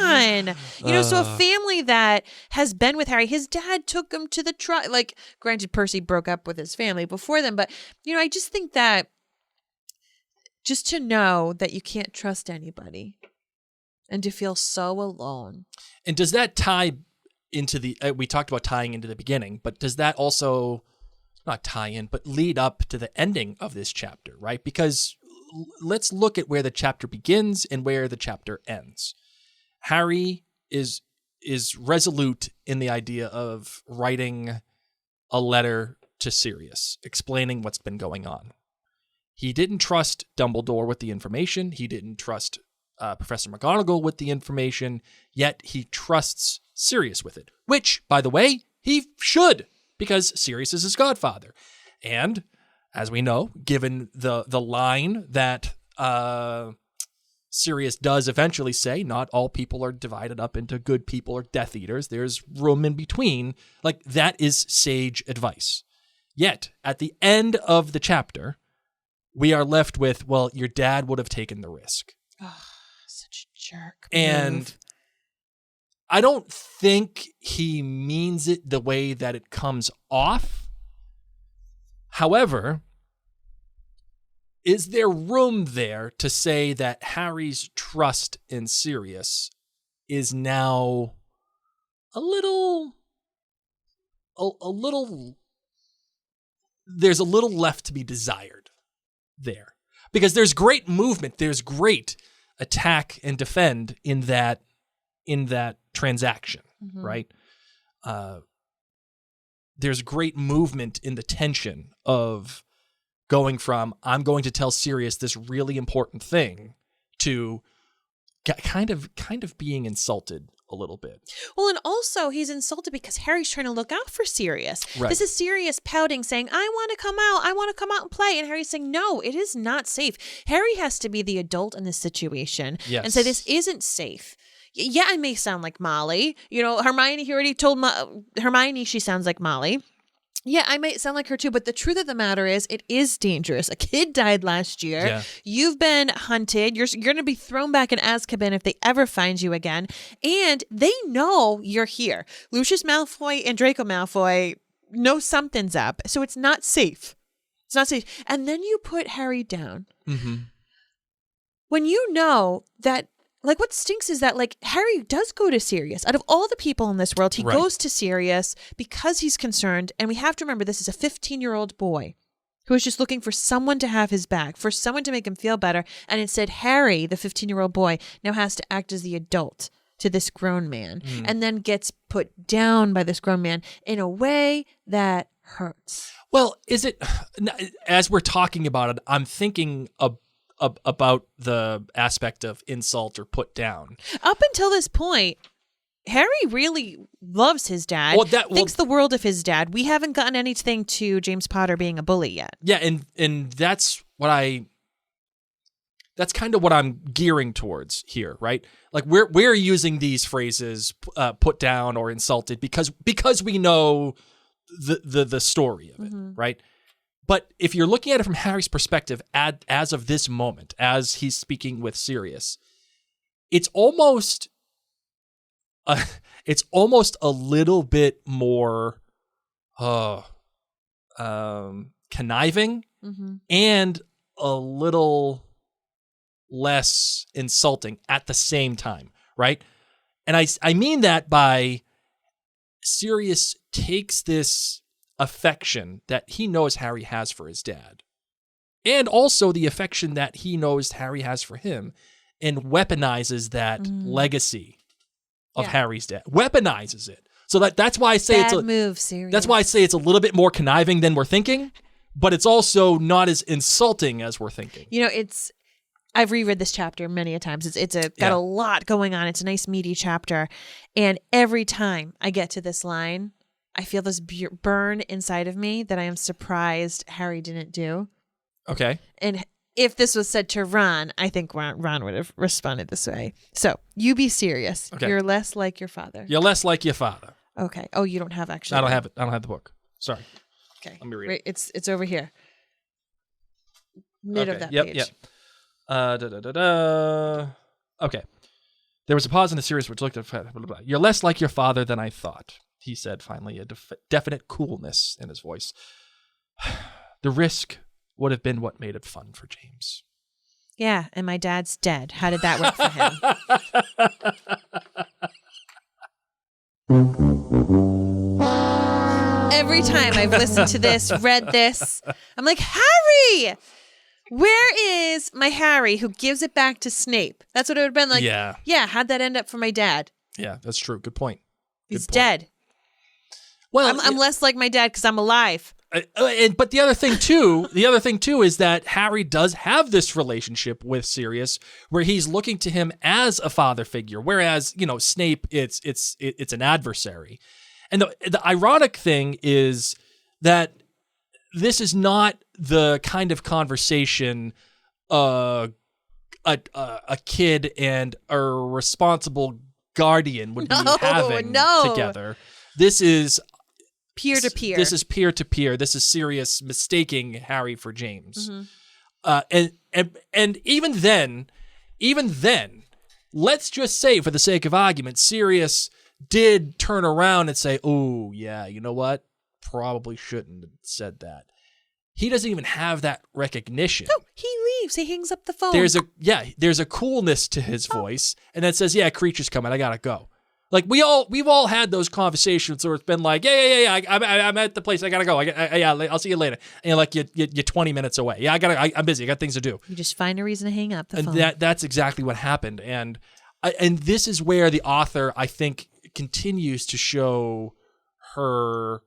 on. You know, so a family that has been with Harry, his dad took him to the trial. Like, granted, Percy broke up with his family before them. But, you know, I just think that just to know that you can't trust anybody and to feel so alone. And does that tie into we talked about tying into the beginning, but does that also, not tie in, but lead up to the ending of this chapter, right? Because... let's look at where the chapter begins and where the chapter ends. Harry is resolute in the idea of writing a letter to Sirius, explaining what's been going on. He didn't trust Dumbledore with the information. He didn't trust Professor McGonagall with the information, yet he trusts Sirius with it, which, by the way, he should, because Sirius is his godfather. And, as we know, given the line that Sirius does eventually say, not all people are divided up into good people or Death Eaters, there's room in between, like, that is sage advice. Yet, at the end of the chapter, we are left with, well, your dad would have taken the risk. Oh, such a jerk. And I don't think he means it the way that it comes off. However, is there room there to say that Harry's trust in Sirius is now a little, there's a little left to be desired there? Because there's great movement, there's great attack and defend in that transaction, right? There's great movement in the tension of going from, I'm going to tell Sirius this really important thing, to kind of being insulted a little bit. Well, and also he's insulted because Harry's trying to look out for Sirius. Right. This is Sirius pouting, saying, I want to come out and play. And Harry's saying, no, it is not safe. Harry has to be the adult in this situation and say, this isn't safe. Yeah, I may sound like Molly. You know, Hermione, he already told Hermione she sounds like Molly. Yeah, I might sound like her too, but the truth of the matter is it is dangerous. A kid died last year. Yeah. You've been hunted. You're going to be thrown back in Azkaban if they ever find you again. And they know you're here. Lucius Malfoy and Draco Malfoy know something's up, so it's not safe. It's not safe. And then you put Harry down. Mm-hmm. When you know that, like, what stinks is that, like, Harry does go to Sirius. Out of all the people in this world, he goes to Sirius because he's concerned. And we have to remember, this is a 15-year-old boy who is just looking for someone to have his back, for someone to make him feel better. And instead, Harry, the 15-year-old boy, now has to act as the adult to this grown man, and then gets put down by this grown man in a way that hurts. Well, is it, as we're talking about it, I'm thinking about the aspect of insult or put down. Up until this point, Harry really loves his dad, thinks the world of his dad. We haven't gotten anything to James Potter being a bully yet. Yeah, and that's kind of what I'm gearing towards here, right? Like we're using these phrases, put down or insulted, because we know the story of it, right? But if you're looking at it from Harry's perspective, as of this moment, as he's speaking with Sirius, it's almost a little bit more conniving and a little less insulting at the same time, right? And I mean that by Sirius takes this affection that he knows Harry has for his dad, and also the affection that he knows Harry has for him, and weaponizes that legacy of Harry's dad. Weaponizes it. So that's why I say it's a move, Sirius. That's why I say it's a little bit more conniving than we're thinking, but it's also not as insulting as we're thinking. You know, I've reread this chapter many a times. It's got a lot going on. It's a nice meaty chapter, and every time I get to this line, I feel this burn inside of me that I am surprised Harry didn't do. Okay. And if this was said to Ron, I think Ron would have responded this way. So, you be serious. Okay. You're less like your father. You're less like your father. Okay. Oh, you don't have actually. I don't have it. I don't have the book. Sorry. Okay. Let me read it. It's over here. Mid of that page. Yep. Okay. There was a pause in the series which looked at blah, blah, blah. You're less like your father than I thought, he said finally, a definite coolness in his voice. The risk would have been what made it fun for James. Yeah, and my dad's dead. How did that work for him? Every time I've listened to this, read this, I'm like, Harry! Where is my Harry who gives it back to Snape? That's what it would have been like. Yeah. Yeah, how'd that end up for my dad? Yeah, that's true. Good point. He's dead. Well, I'm less like my dad because I'm alive. But the other thing too is that Harry does have this relationship with Sirius where he's looking to him as a father figure, whereas Snape it's an adversary. And the ironic thing is that this is not the kind of conversation a kid and a responsible guardian would be having together. This is peer-to-peer. This is peer-to-peer. This is Sirius mistaking Harry for James. Mm-hmm. And even then, let's just say, for the sake of argument, Sirius did turn around and say, "Oh, yeah, you know what? Probably shouldn't have said that." He doesn't even have that recognition. No, he leaves. He hangs up the phone. There's a coolness to his voice, and then says, "Yeah, creature's coming. I gotta go." Like we've all had those conversations where it's been like, yeah, I'm at the place. I gotta go. I'll see you later. And you're like, you're 20 minutes away. Yeah, I'm busy. I got things to do. You just find a reason to hang up the phone. And that's exactly what happened. And this is where the author, I think, continues to show her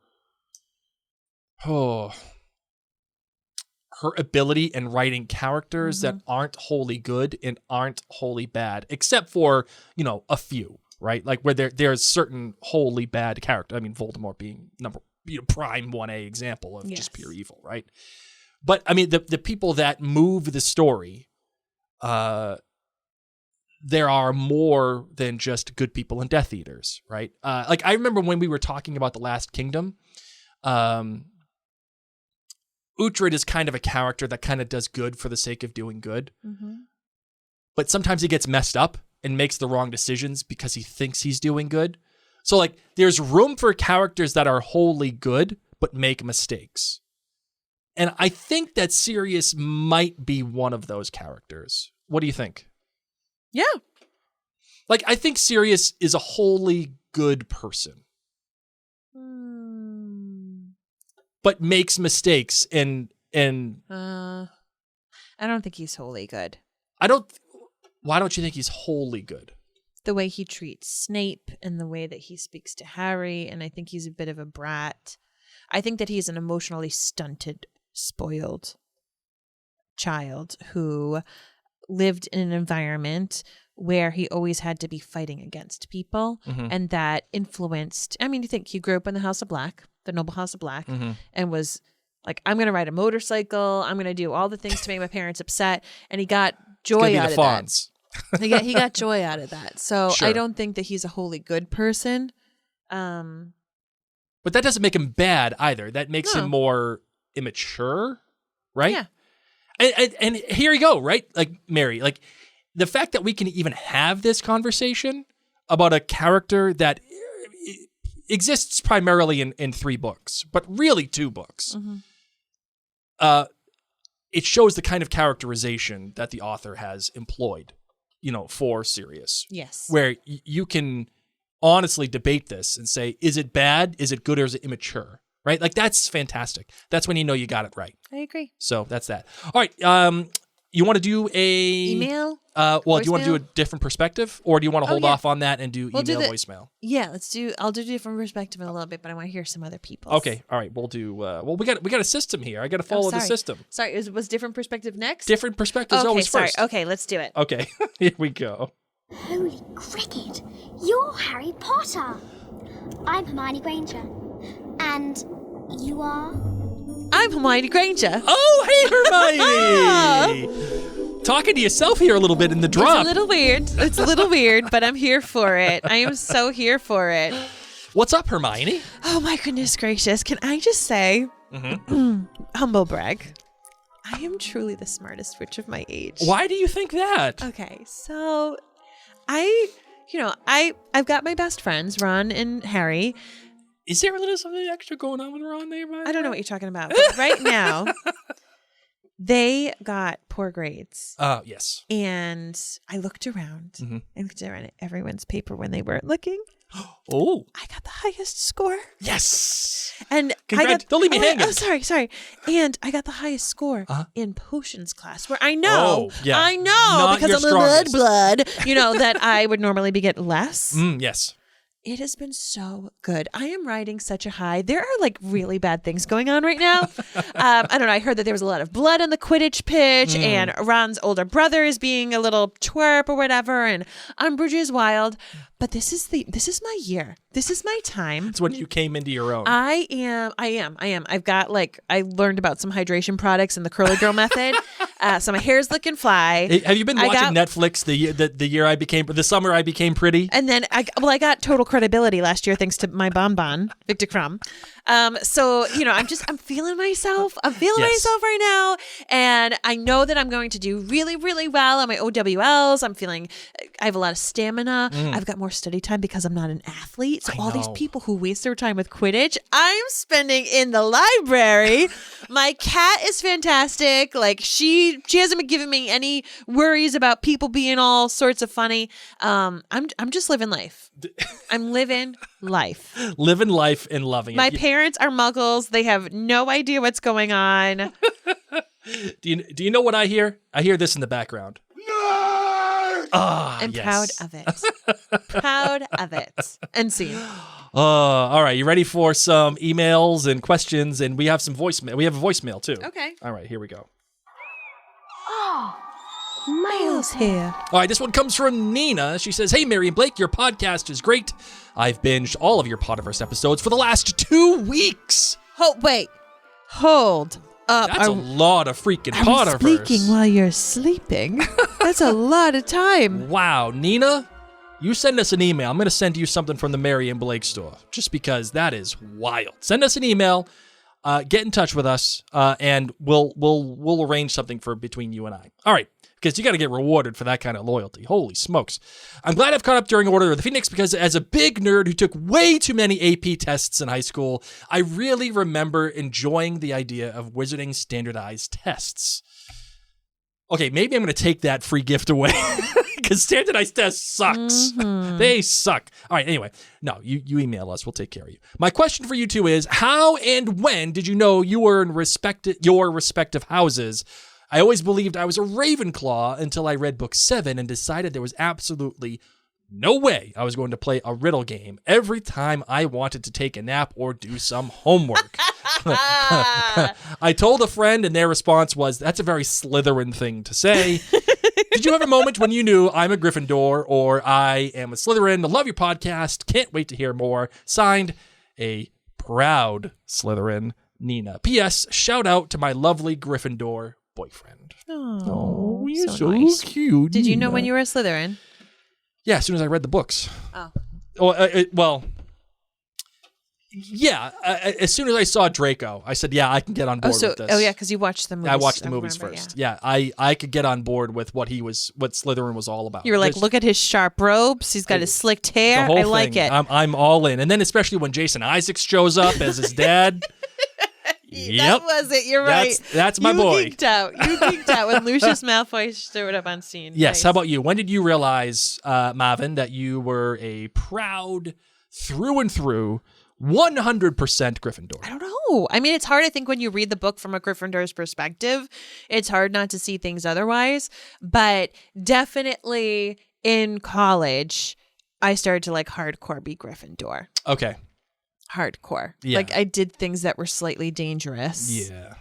ability in writing characters that aren't wholly good and aren't wholly bad, except for a few. Right, like where there's certain wholly bad character. I mean, Voldemort being prime 1A example of just pure evil, right? But I mean, the people that move the story, there are more than just good people and Death Eaters, right? Like I remember when we were talking about The Last Kingdom, Uhtred is kind of a character that kind of does good for the sake of doing good, but sometimes he gets messed up and makes the wrong decisions because he thinks he's doing good. So like there's room for characters that are wholly good but make mistakes. And I think that Sirius might be one of those characters. What do you think? Yeah. Like I think Sirius is a wholly good person. But makes mistakes and I don't think he's wholly good. Why don't you think he's wholly good? The way he treats Snape and the way that he speaks to Harry, and I think he's a bit of a brat. I think that he's an emotionally stunted, spoiled child who lived in an environment where he always had to be fighting against people, and that influenced. I mean, you think he grew up in the House of Black, the noble House of Black, and was like, I'm going to ride a motorcycle. I'm going to do all the things to make my parents upset. And he got joy out of that. He got joy out of that. So sure. I don't think that he's a wholly good person. But that doesn't make him bad either. That makes him more immature, right? Yeah. And here you go, right? Like, Mary, like the fact that we can even have this conversation about a character that exists primarily in 3 books, but really 2 books. It shows the kind of characterization that the author has employed, for Sirius. Yes. Where you can honestly debate this and say, is it bad? Is it good? Or is it immature? Right? Like, that's fantastic. That's when you got it right. I agree. So that's that. All right. You want to do email? Do you want to do a different perspective, or do you want to hold off on that and do voicemail? Yeah, I'll do a different perspective in a little bit, but I want to hear some other people. Okay, all right, we'll do. We got a system here. I got to follow the system. Sorry, was different perspective next? Different perspective is always first. Okay, let's do it. Okay, here we go. Holy cricket! You're Harry Potter. I'm Hermione Granger, and you are. I'm Hermione Granger. Oh, hey, Hermione! Talking to yourself here a little bit in the drop. It's a little weird, but I'm here for it. I am so here for it. What's up, Hermione? Oh, my goodness gracious. Can I just say, humble brag, I am truly the smartest witch of my age. Why do you think that? Okay, so I've got my best friends, Ron and Harry. Is there a little something extra going on with Ron there? I don't know what you're talking about. But right now, they got poor grades. Yes. And I looked around. I looked around at everyone's paper when they weren't looking. Oh. I got the highest score. Yes. And don't leave me hanging. Oh, sorry. And I got the highest score in potions class, where I know, Not because your I'm a strongest. blood, that I would normally be getting less. Yes. It has been so good. I am riding such a high. There are like really bad things going on right now. I don't know. I heard that there was a lot of blood on the Quidditch pitch, and Ron's older brother is being a little twerp or whatever, and Umbridge is wild. But this is my year. This is my time. It's when you came into your own. I am. I've got I learned about some hydration products and the curly girl method. So my hair's looking fly. Hey, have you been watching Netflix the summer I became pretty? And then I got total credibility last year thanks to my bonbon, Victor Crumb. So, I'm feeling myself. I'm feeling myself right now. And I know that I'm going to do really, really well on my OWLs. I have a lot of stamina. I've got more study time because I'm not an athlete. So all these people who waste their time with Quidditch, I'm spending in the library. My cat is fantastic. Like she hasn't been giving me any worries about people being all sorts of funny. I'm just living life. I'm living life. Living life and loving it. My parents are muggles. They have no idea what's going on. Do you know what I hear? I hear this in the background. I'm proud of it. Proud of it. And see. All right. You ready for some emails and questions? And we have some voicemail. We have a voicemail too. Okay. All right. Here we go. Miles here. All right, this one comes from Nina. She says, "Hey, Mary and Blake, your podcast is great. I've binged all of your Potterverse episodes for the last 2 weeks." Hold up. That's a lot of freaking Potterverse. Potterverse. While you're sleeping. That's a lot of time. Wow, Nina, you send us an email. I'm going to send you something from the Mary and Blake store, just because that is wild. Send us an email. Get in touch with us, and we'll arrange something for between you and I. All right. Because you got to get rewarded for that kind of loyalty. Holy smokes. I'm glad I've caught up during Order of the Phoenix because as a big nerd who took way too many AP tests in high school, I really remember enjoying the idea of wizarding standardized tests. Okay, maybe I'm going to take that free gift away because standardized tests sucks. They suck. All right, anyway. No, you email us. We'll take care of you. My question for you two is, how and when did you know you were in your respective houses? I always believed I was a Ravenclaw until I read book 7 and decided there was absolutely no way I was going to play a riddle game every time I wanted to take a nap or do some homework. I told a friend and their response was, "That's a very Slytherin thing to say." Did you have a moment when you knew I'm a Gryffindor or I am a Slytherin? I love your podcast. Can't wait to hear more. Signed, a proud Slytherin, Nina. P.S. Shout out to my lovely Gryffindor boyfriend. Oh, you're so nice. cute. Did you know when you were a Slytherin? Yeah, as soon as I read the books. Oh. Yeah. As soon as I saw Draco, I said, "Yeah, I can get on board with this." Oh, yeah, because you watched the movies. I watched the movies first. Yeah, I could get on board with what Slytherin was all about. You were like, "Look at his sharp robes. He's got his slicked hair. I like it." I'm all in. And then especially when Jason Isaacs shows up as his dad. Yep. That was it. You're right. That's my boy. You geeked out when Lucius Malfoy showed up on scene. Yes. Nice. How about you? When did you realize, Marvin, that you were a proud, through and through, 100% Gryffindor? I don't know. I mean, it's hard, I think, when you read the book from a Gryffindor's perspective. It's hard not to see things otherwise. But definitely in college, I started to hardcore be Gryffindor. Okay. Hardcore. Yeah. I did things that were slightly dangerous. Yeah.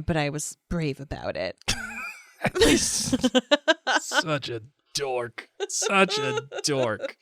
But I was brave about it. Such a dork. Such a dork.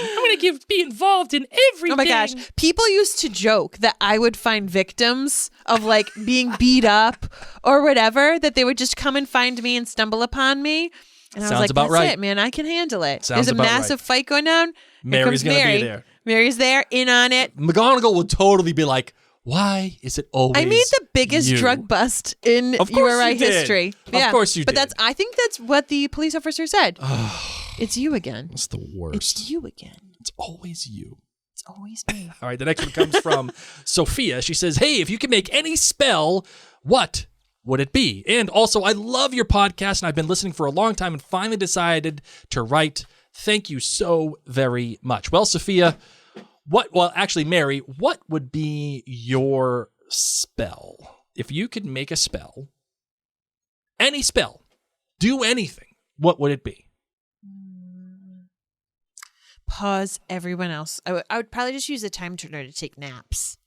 I'm going to be involved in everything. Oh my gosh. People used to joke that I would find victims of being beat up or whatever, that they would just come and find me and stumble upon me. And I was like, that's right. It, man. I can handle it. There's a massive fight going down. Mary's going to be there. Mary's there, in on it. McGonagall would totally be like, "Why is it always I made the biggest drug bust in URI history. Yeah. Of course you did. But I think that's what the police officer said. It's you again. It's the worst. It's you again. It's always you. It's always me. All right, the next one comes from Sophia. She says, "Hey, if you could make any spell, what would it be? And also, I love your podcast, and I've been listening for a long time and finally decided to write Thank you so very much. Well, Sophia, Mary, what would be your spell? If you could make a spell, any spell, do anything, what would it be? Pause everyone else. I would probably just use a time turner to take naps.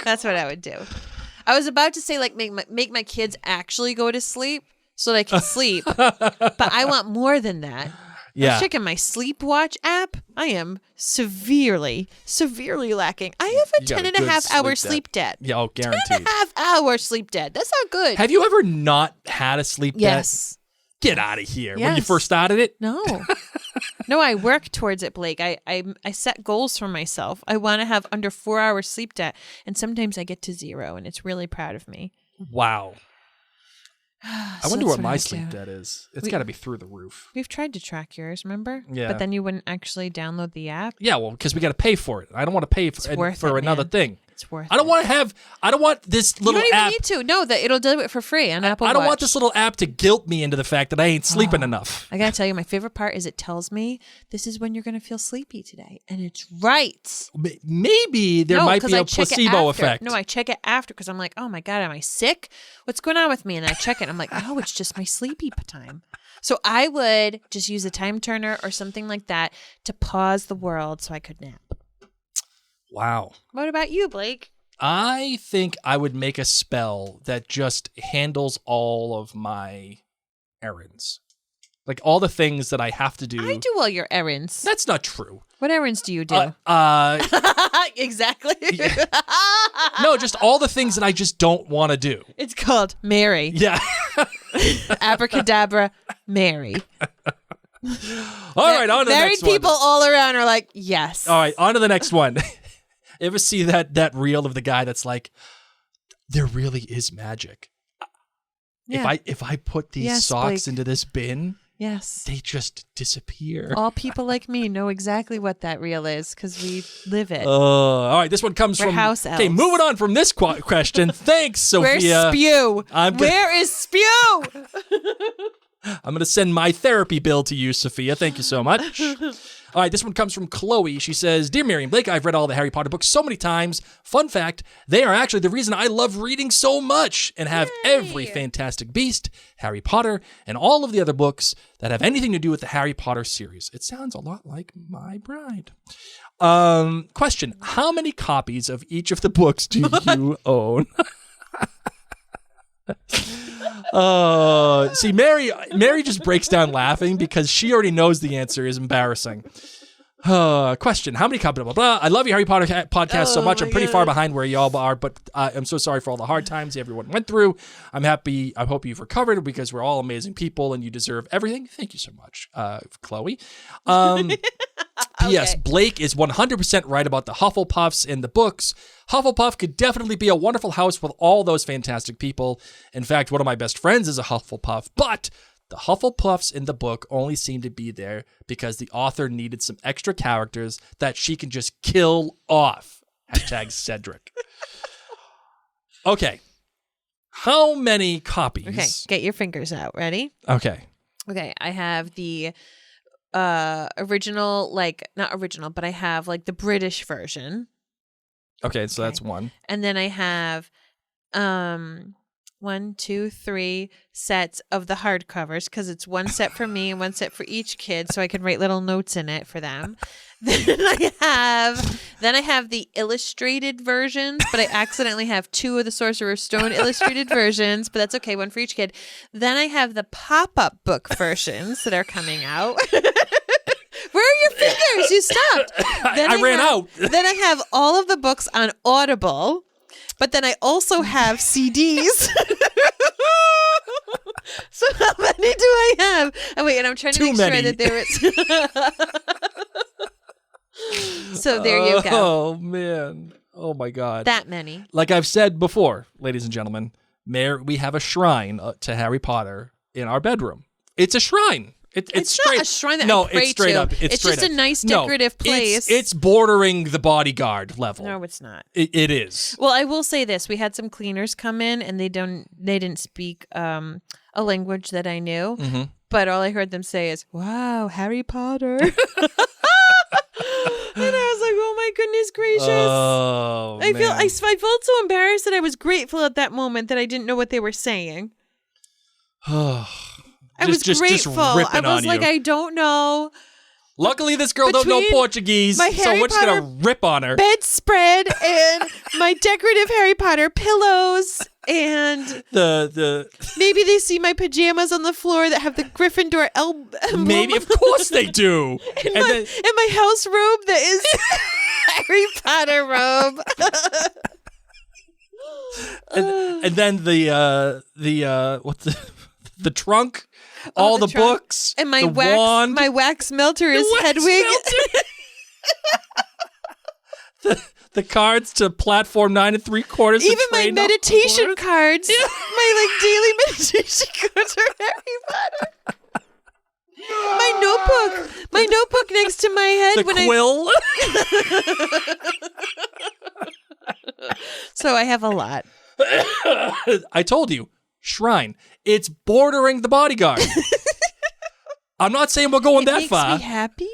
That's what I would do. I was about to say, like, make my kids actually go to sleep so they can sleep. But I want more than that. Yeah. I'm checking my sleep watch app. I am severely lacking. I have a 10 and a half hour sleep debt. Yeah, guaranteed. 10 and a half hour sleep debt. That's not good. Have you ever not had a sleep debt? Yes. Get out of here. Yes. When you first started it? No. No, I work towards it, Blake. I set goals for myself. I want to have under 4 hours sleep debt. And sometimes I get to 0, and it's really proud of me. Wow. I wonder what my sleep do. debt is. It's got to be through the roof. We've tried to track yours, remember? Yeah. But then you wouldn't actually download the app. Yeah, well, because we got to pay for it. I don't want to pay for another thing. It's worth it. I don't want this little You don't app. even need to. No, that it'll do it for free on Apple Watch. I don't want this little app to guilt me into the fact that I ain't sleeping enough. I gotta tell you, my favorite part is it tells me this is when you're gonna feel sleepy today, and it's right. Maybe there might be a placebo effect. No, I check it after because I'm like, oh my God, am I sick? What's going on with me? And I check it. And I'm like, oh, it's just my sleepy time. So I would just use a time turner or something like that to pause the world so I could nap. Wow. What about you, Blake? I think I would make a spell that just handles all of my errands. Like all the things that I have to do. I do all your errands. That's not true. What errands do you do? Exactly. Yeah. No, just all the things that I just don't want to do. It's called Mary. Yeah. Abracadabra, Mary. All right, on to the next one. Married people all around are like, yes. All right, on to the next one. Ever see that reel of the guy that's like, there really is magic. Yeah. If I put these socks Blake. into this bin, Yes. they just disappear. All people like me know exactly what that reel is because we live it. All right, this one comes We're from house elves. Okay, moving on from this question. Thanks, Sophia. Where's Spew? Where is Spew? I'm going to send my therapy bill to you, Sophia. Thank you so much. All right, this one comes from Chloe. She says, Dear Mary and Blake, I've read all the Harry Potter books so many times. Fun fact, they are actually the reason I love reading so much and have every Fantastic Beast, Harry Potter, and all of the other books that have anything to do with the Harry Potter series. It sounds a lot like my bride. Question, how many copies of each of the books do you own? See, Mary just breaks down laughing because she already knows the answer is embarrassing. Question, how many copies? Blah, blah, blah. I love your Harry Potter podcast so much. I'm pretty far behind where y'all are, but I'm so sorry for all the hard times everyone went through. I'm happy. I hope you've recovered because we're all amazing people and you deserve everything. Thank you so much, Chloe. P.S. Blake is 100% right about the Hufflepuffs in the books. Hufflepuff could definitely be a wonderful house with all those fantastic people. In fact, one of my best friends is a Hufflepuff, but the Hufflepuffs in the book only seem to be there because the author needed some extra characters that she can just kill off. #Cedric. Okay. How many copies? Okay, get your fingers out. Ready? Okay. Okay, I have the original, like, not original, but I have like the British version. Okay, so that's one. And then I have 1, 2, 3 sets of the hardcovers because it's one set for me and one set for each kid, so I can write little notes in it for them. Then I have the illustrated versions, but I accidentally have 2 of the Sorcerer's Stone illustrated versions, but that's okay, one for each kid. Then I have the pop-up book versions that are coming out. Where are your fingers? You stopped. I ran out. Then I have all of the books on Audible, but then I also have CDs. So how many do I have? Oh, wait, and I'm trying to make sure that there is... So there you go. Oh, man. Oh, my God. That many. Like I've said before, ladies and gentlemen, we have a shrine to Harry Potter in our bedroom. It's a shrine. It's straight, not a shrine that I pray it's straight to. up. It's just a nice decorative place. It's bordering the bodyguard level. No, it's not. It is. Well, I will say this: we had some cleaners come in, and they didn't speak a language that I knew. Mm-hmm. But all I heard them say is, "Wow, Harry Potter." And I was like, "Oh my goodness gracious!" Oh, I man. felt so embarrassed that I was grateful at that moment that I didn't know what they were saying. I was grateful. I was like, I don't know. Luckily, this girl don't know Portuguese, so we're just gonna rip on her. Bedspread and my decorative Harry Potter pillows, and the maybe they see my pajamas on the floor that have the Gryffindor emblem. Maybe, of course they do. and my house robe that is Harry Potter robe. and then the trunk. All the trunk. books And my the wand. My wax melter is Hedwig. The cards to platform 9 3/4. Even my meditation cards. My daily meditation cards are Harry Potter. My notebook next to my head. The quill. So I have a lot. I told you. Shrine. It's bordering the bodyguard. I'm not saying we're going that far. Makes me happy.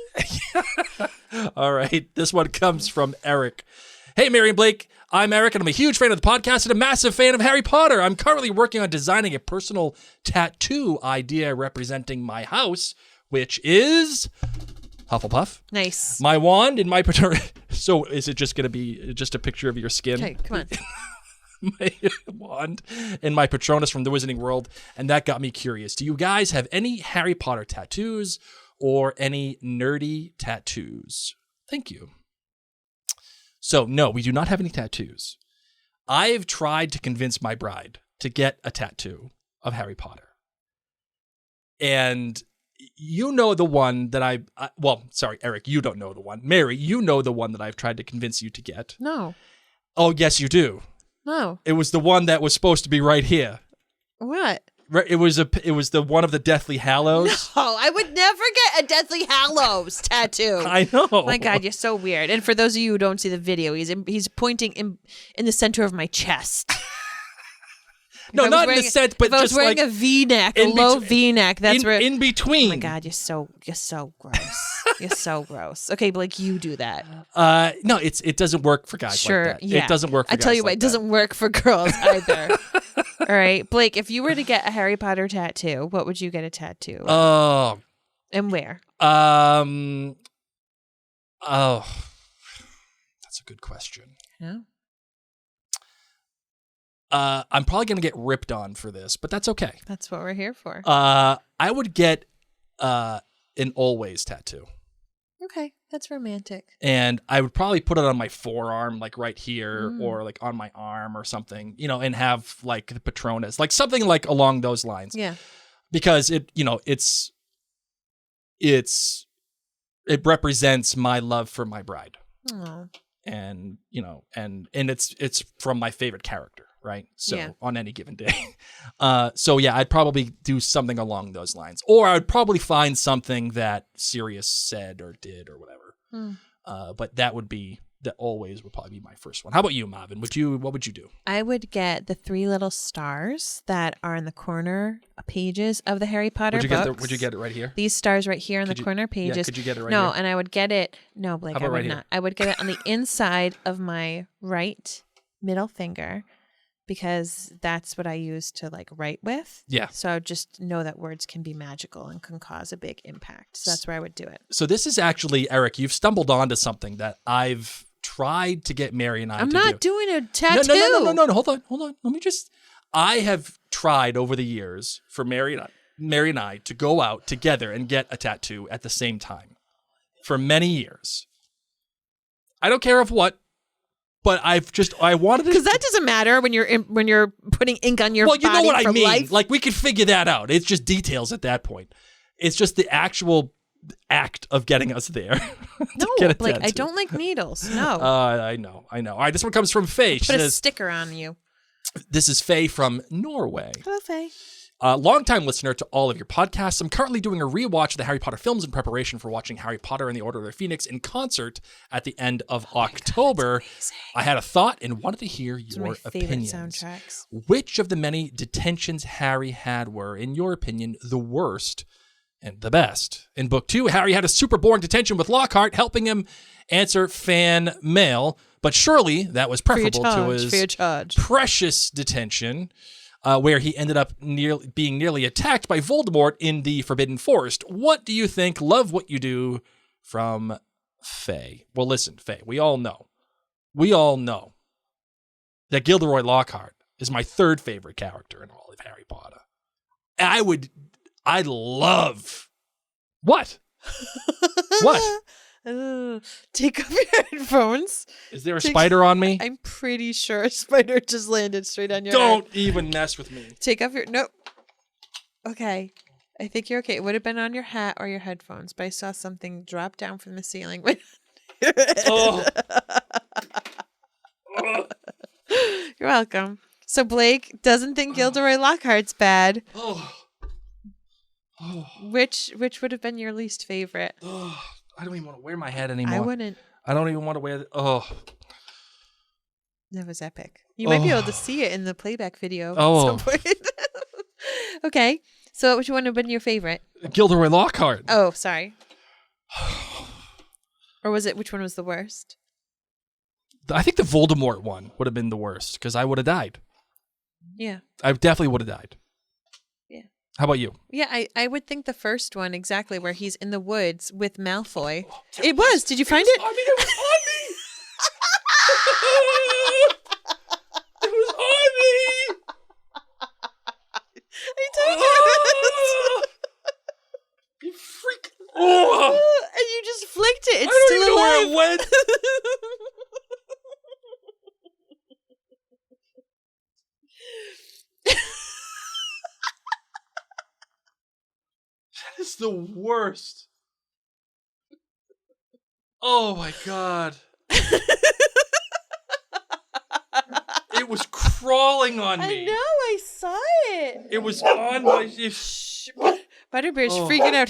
All right. This one comes from Eric. Hey, Mary and Blake. I'm Eric, and I'm a huge fan of the podcast and a massive fan of Harry Potter. I'm currently working on designing a personal tattoo idea representing my house, which is Hufflepuff. Nice. My wand and my So is it just going to be just a picture of your skin? Okay, come on. My wand and my Patronus from the Wizarding World, and that got me curious. Do you guys have any Harry Potter tattoos or any nerdy tattoos? Thank you. So, no, we do not have any tattoos. I've tried to convince my bride to get a tattoo of Harry Potter. And you know the one that Eric, you don't know the one. Mary, you know the one that I've tried to convince you to get. No. Oh, yes, you do. No. It was the one that was supposed to be right here. What? It was the one of the Deathly Hallows. No, I would never get a Deathly Hallows tattoo. I know. My God, you're so weird. And for those of you who don't see the video, he's pointing in the center of my chest. No, not in the center, but if I was just wearing like a V-neck, a low V-neck. That's where in between. Oh my God, you're so gross. You're so gross. Okay, Blake, you do that. No, it doesn't work for guys sure, like that. Yeah. It doesn't work for guys I tell you like what, it doesn't work for girls either. All right, Blake, if you were to get a Harry Potter tattoo, what would you get a tattoo of? Oh. And where? Oh. That's a good question. Yeah. I'm probably going to get ripped on for this, but that's okay. That's what we're here for. I would get an always tattoo. Okay, that's romantic. And I would probably put it on my forearm, like right here, or like on my arm or something, and have like the Patronus, like something like along those lines. Yeah. Because it represents my love for my bride. Oh. And, and it's from my favorite character, right? So on any given day. So yeah, I'd probably do something along those lines. Or I would probably find something that Sirius said or did or whatever. But that would probably be my first one. How about you, Marvin? What would you do? I would get the 3 little stars that are in the corner pages of the Harry Potter books. Would you get it right here? These stars right here in the corner pages. Yeah, could you get it right here? No, and I would get it. No, Blake, I would not. I would get it on the inside of my right middle finger because that's what I use to write with. Yeah. So I would just know that words can be magical and can cause a big impact. So that's where I would do it. So this is actually, Eric, you've stumbled onto something that I've tried to get Mary and I to do. I'm not doing a tattoo. No. Hold on. I have tried over the years for Mary and I to go out together and get a tattoo at the same time for many years. I don't care of what, but I wanted to. Because that doesn't matter when you're putting ink on your body. Well, you know what I mean. Life. Like we could figure that out. It's just details at that point. It's just the actual act of getting us there. No, Blake, I don't like needles. No. I know. All right, this one comes from Faye. She Put a says, sticker on you. This is Faye from Norway. Hello, Faye. Longtime listener to all of your podcasts. I'm currently doing a rewatch of the Harry Potter films in preparation for watching Harry Potter and the Order of the Phoenix in concert at the end of October. God, that's amazing. I had a thought and wanted to hear your opinions. Soundtracks. Which of the many detentions Harry had were, in your opinion, the worst and the best. In book 2, Harry had a super boring detention with Lockhart, helping him answer fan mail, but surely that was preferable to his precious detention, where he ended up being nearly attacked by Voldemort in the Forbidden Forest. What do you think? Love what you do, from Faye. Well, listen, Faye, we all know that Gilderoy Lockhart is my third favorite character in all of Harry Potter. I'd love... What? What? Take off your headphones. Is there a spider on me? I'm pretty sure a spider just landed straight on your head. Don't even mess with me. Take off your... Nope. Okay. I think you're okay. It would have been on your hat or your headphones, but I saw something drop down from the ceiling. Oh. You're welcome. So Blake doesn't think Gilderoy Lockhart's bad. Which would have been your least favorite? I don't even want to wear my hat anymore. I wouldn't. I don't even want to wear That was epic. You might be able to see it in the playback video at some point. Okay. So which one would have been your favorite? Gilderoy Lockhart. Oh, sorry. Or was it, which one was the worst? I think the Voldemort one would have been the worst, because I would have died. Yeah. I definitely would have died. Yeah. How about you? Yeah, I would think the first one, exactly, where he's in the woods with Malfoy. It was. Did you find it? I mean, it was on me. It was on me. I told you. You freak. Oh. And you just flicked it. It's I don't still even know alive. where it went. That is the worst. Oh my God. It was crawling on me. I know, I saw it. It was on my... Butterbear's freaking out.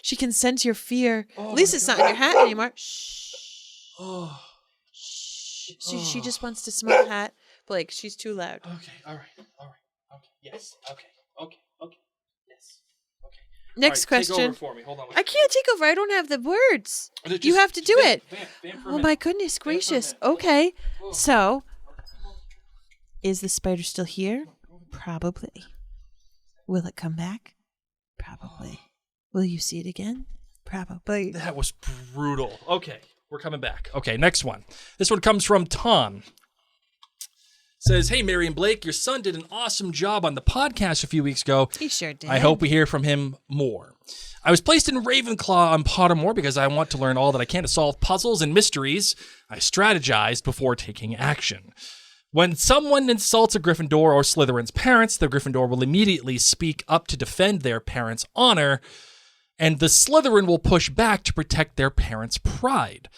She can sense your fear. At least it's not in your hat anymore. Shh. Shh. She just wants to smell the hat. Blake, she's too loud. Okay, all right. Okay, yes, okay, yes, okay. Next question. Take over for me. Hold on. I can't take over. I don't have the words. You have to do it. Oh my goodness gracious. Okay. So, is the spider still here? Probably. Will it come back? Probably. Will you see it again? Probably. That was brutal. Okay, we're coming back. Okay, next one. This one comes from Tom. Says, hey, Mary and Blake, your son did an awesome job on the podcast a few weeks ago. He sure did. I hope we hear from him more. I was placed in Ravenclaw on Pottermore because I want to learn all that I can to solve puzzles and mysteries. I strategized before taking action. When someone insults a Gryffindor or Slytherin's parents, the Gryffindor will immediately speak up to defend their parents' honor, and the Slytherin will push back to protect their parents' pride.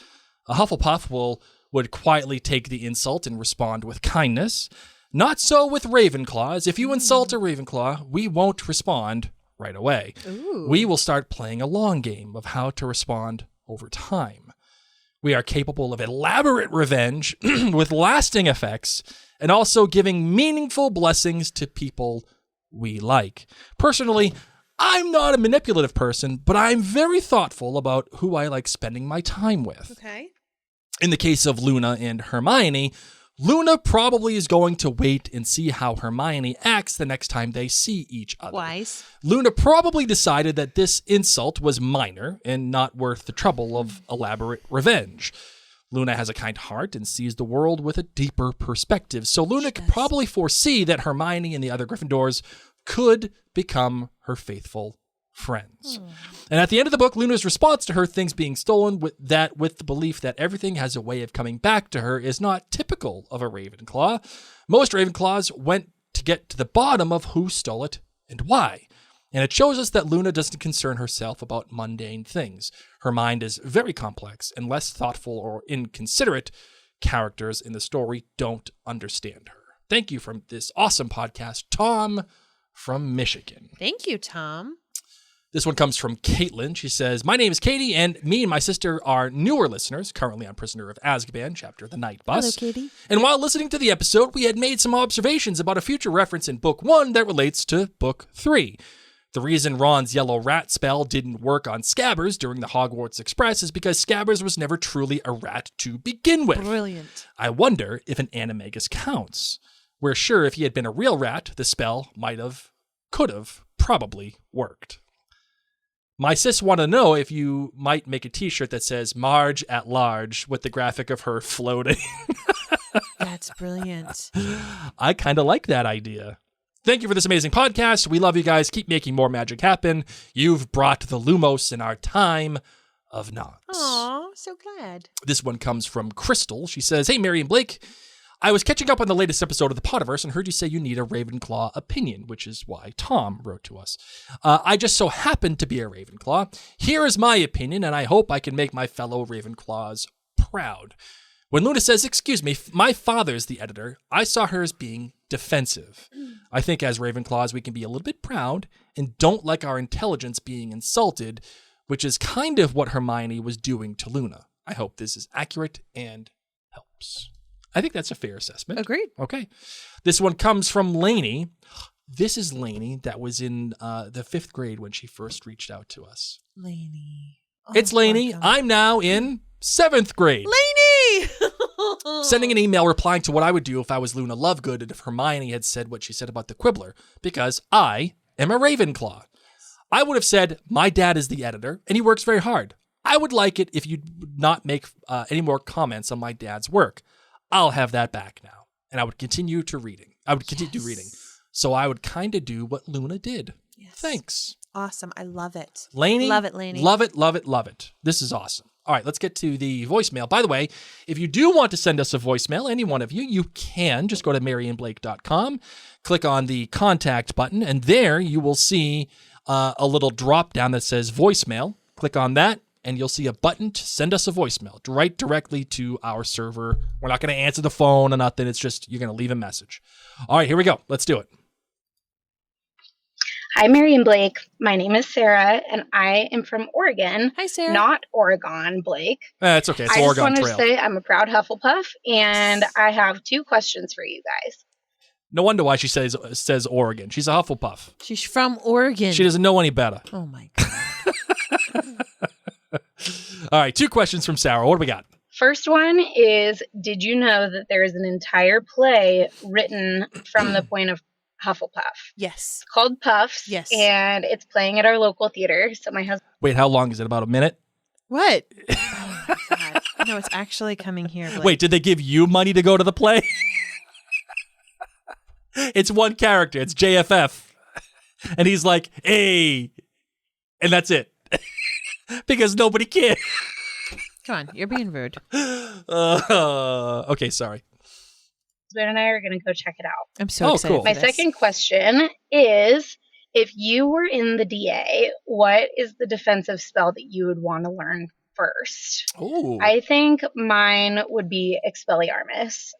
A Hufflepuff would quietly take the insult and respond with kindness. Not so with Ravenclaws. If you insult a Ravenclaw, we won't respond right away. Ooh. We will start playing a long game of how to respond over time. We are capable of elaborate revenge with lasting effects and also giving meaningful blessings to people we like. Personally, I'm not a manipulative person, but I'm very thoughtful about who I like spending my time with. Okay. In the case of Luna and Hermione, Luna probably is going to wait and see how Hermione acts the next time they see each other. Wise. Luna probably decided that this insult was minor and not worth the trouble of elaborate revenge. Luna has a kind heart and sees the world with a deeper perspective, so Luna could probably foresee that Hermione and the other Gryffindors could become her faithful friends. And at the end of the book, Luna's response to her things being stolen with the belief that everything has a way of coming back to her is not typical of a Ravenclaw. Most Ravenclaws went to get to the bottom of who stole it and why. And it shows us that Luna doesn't concern herself about mundane things. Her mind is very complex, and less thoughtful or inconsiderate characters in the story don't understand her. Thank you for this awesome podcast, Tom from Michigan. Thank you, Tom. This one comes from Caitlin. She says, my name is Katie, and me and my sister are newer listeners, currently on Prisoner of Azkaban, chapter The Night Bus. Hello, Katie. And while listening to the episode, we had made some observations about a future reference in Book 1 that relates to Book 3. The reason Ron's yellow rat spell didn't work on Scabbers during the Hogwarts Express is because Scabbers was never truly a rat to begin with. Brilliant. I wonder if an animagus counts. We're sure if he had been a real rat, the spell could have, probably worked. My sis want to know if you might make a t-shirt that says Marge at large with the graphic of her floating. That's brilliant. I kind of like that idea. Thank you for this amazing podcast. We love you guys. Keep making more magic happen. You've brought the Lumos in our time of knots. Aw, so glad. This one comes from Crystal. She says, hey, Mary and Blake. I was catching up on the latest episode of the Potterverse and heard you say you need a Ravenclaw opinion, which is why Tom wrote to us. I just so happen to be a Ravenclaw. Here is my opinion, and I hope I can make my fellow Ravenclaws proud. When Luna says, excuse me, my father's the editor, I saw her as being defensive. I think as Ravenclaws, we can be a little bit proud and don't like our intelligence being insulted, which is kind of what Hermione was doing to Luna. I hope this is accurate and helps. I think that's a fair assessment. Agreed. Okay. This one comes from Lainey. This is Lainey that was in the 5th grade when she first reached out to us. Lainey. Oh, it's Lainey. welcome. I'm now in 7th grade. Lainey! Sending an email replying to what I would do if I was Luna Lovegood and if Hermione had said what she said about the Quibbler, because I am a Ravenclaw. I would have said, my dad is the editor, and he works very hard. I would like it if you'd not make any more comments on my dad's work. I'll have that back now. And I would continue to reading. reading. So I would kind of do what Luna did. Yes. Thanks. Awesome. I love it. Lainey. Love it, Lainey. Love it, love it, love it. This is awesome. All right, let's get to the voicemail. By the way, if you do want to send us a voicemail, any one of you, you can just go to maryandblake.com, click on the contact button, and there you will see a little drop down that says voicemail. Click on that, and you'll see a button to send us a voicemail right directly to our server. We're not going to answer the phone or nothing. It's just you're going to leave a message. All right, here we go. Let's do it. Hi, Mary and Blake. My name is Sarah, and I am from Oregon. Hi, Sarah. Not Oregon, Blake. It's okay. It's I Oregon just wanted Trail. to say I'm a proud Hufflepuff, and I have 2 questions for you guys. No wonder why she says Oregon. She's a Hufflepuff. She's from Oregon. She doesn't know any better. Oh, my God. All right, 2 questions from Sarah. What do we got? First one is, did you know that there is an entire play written from the point of Hufflepuff? Yes. It's called Puffs. Yes. And it's playing at our local theater. So my husband... Wait, how long is it? About a minute? What? Oh, my God. No, it's actually coming here. Blake. Wait, did they give you money to go to the play? It's one character. It's JFF. And he's like, hey. And that's it. Because nobody cares. Come on, you're being rude. Okay, sorry. My husband and I are going to go check it out. I'm so excited. Cool. For My this. second question is, if you were in the DA, what is the defensive spell that you would want to learn first? Ooh. I think mine would be Expelliarmus,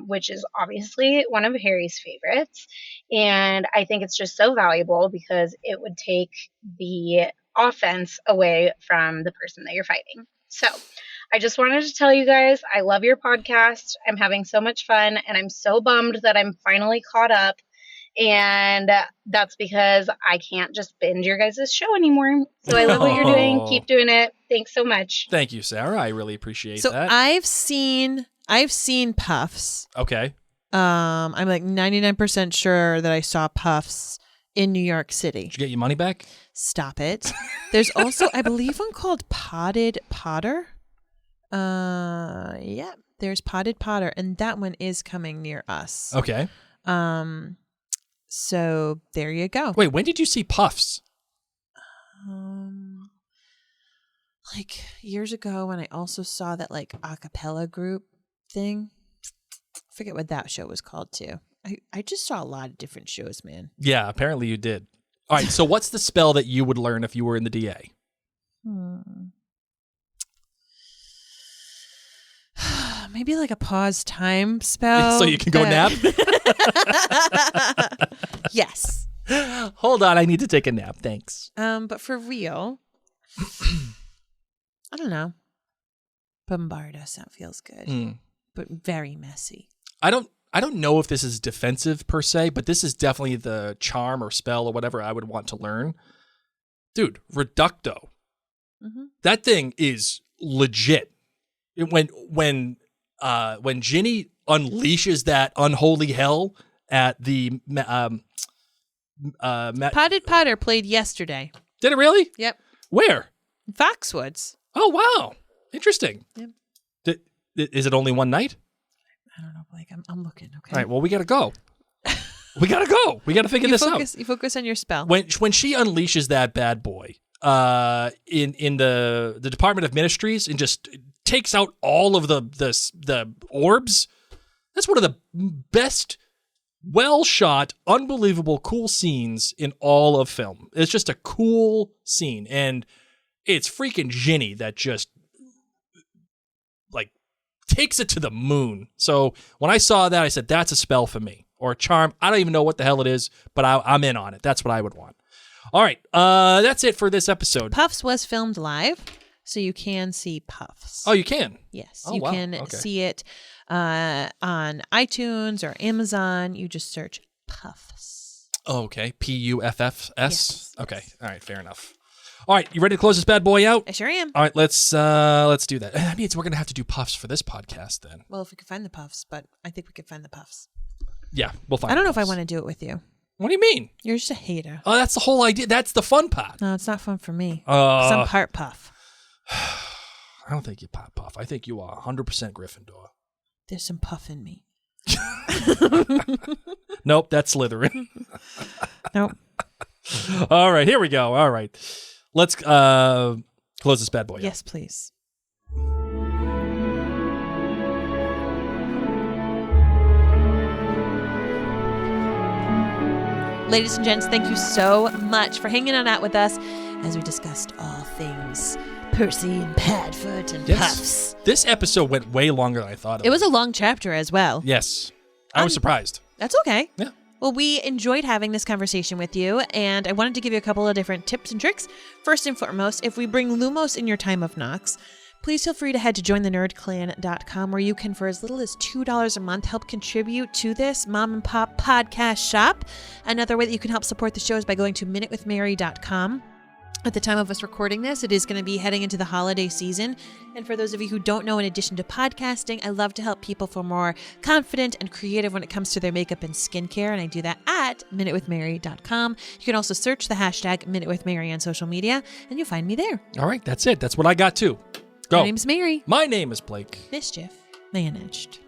which is obviously one of Harry's favorites. And I think it's just so valuable because it would take the offense away from the person that you're fighting. So I just wanted to tell you guys, I love your podcast. I'm having so much fun, and I'm so bummed that I'm finally caught up. And that's because I can't just binge your guys' show anymore. So I love what you're doing. Keep doing it. Thanks so much. Thank you, Sarah. I really appreciate So that. I've seen Puffs. Okay. I'm like 99% sure that I saw Puffs in New York City. Did you get your money back? Stop it. There's also, I believe, one called Potted Potter. Yeah, there's Potted Potter, and that one is coming near us. Okay. So there you go. Wait, when did you see Puffs? Like years ago when I also saw that like a cappella group thing. I forget what that show was called too. I just saw a lot of different shows, man. Yeah, apparently you did. All right, so what's the spell that you would learn if you were in the DA? Maybe like a pause time spell. So you can go nap? Yes. Hold on, I need to take a nap. Thanks. But for real, I don't know. Bombard us. That feels good, but very messy. I I don't know if this is defensive per se, but this is definitely the charm or spell or whatever I would want to learn. Dude, Reducto. Mm-hmm. That thing is legit. When Ginny unleashes that unholy hell at the Potted Potter played yesterday. Did it really? Yep. Where? Foxwoods. Oh, wow. Interesting. Yep. Is it only one night? I don't know, Blake. I'm looking, okay? All right, well, we got to go. We got to go. We got to figure this out. You focus on your spell. When she unleashes that bad boy in the Department of Ministries and just takes out all of the orbs, that's one of the best, well-shot, unbelievable, cool scenes in all of film. It's just a cool scene, and it's freaking Ginny that just like takes it to the moon. So when I saw that, I said, that's a spell for me, or a charm. I don't even know what the hell it is, but I'm in on it. That's what I would want. All right, that's it for this episode. Puffs was filmed live, so you can see Puffs. Oh, you can? Yes, oh, you wow. can see it on iTunes or Amazon. You just search Puffs. Oh, okay. Puffs? Yes. Okay. All right. Fair enough. All right. You ready to close this bad boy out? I sure am. All right. Let's do that. That means we're going to have to do Puffs for this podcast then. Well, if we could find the Puffs, but I think we could find the Puffs. Yeah, we'll find I don't know Puffs. if I want to do it with you. What do you mean? You're just a hater. Oh, that's the whole idea. That's the fun part. No, it's not fun for me. 'Cause I'm part Puff. I don't think you're Puff. I think you are 100% Gryffindor. There's some Puff in me. Nope, that's Slytherin. Nope. All right, here we go. All right. Let's close this bad boy. Yes, please. Ladies and gents, thank you so much for hanging on out with us as we discussed all things Percy and Padfoot and Puffs. This episode went way longer than I thought It was a long chapter as well. Yes. I was surprised. That's okay. Yeah. Well, we enjoyed having this conversation with you, and I wanted to give you a couple of different tips and tricks. First and foremost, if we bring Lumos in your time of Nox, please feel free to head to jointhenerdclan.com, where you can, for as little as $2 a month, help contribute to this mom and pop podcast shop. Another way that you can help support the show is by going to minutewithmary.com. At the time of us recording this, it is going to be heading into the holiday season. And for those of you who don't know, in addition to podcasting, I love to help people feel more confident and creative when it comes to their makeup and skincare. And I do that at minutewithmary.com. You can also search the hashtag minutewithmary on social media, and you'll find me there. All right, that's it. That's what I got too. Go. My name's Mary. My name is Blake. Mischief managed.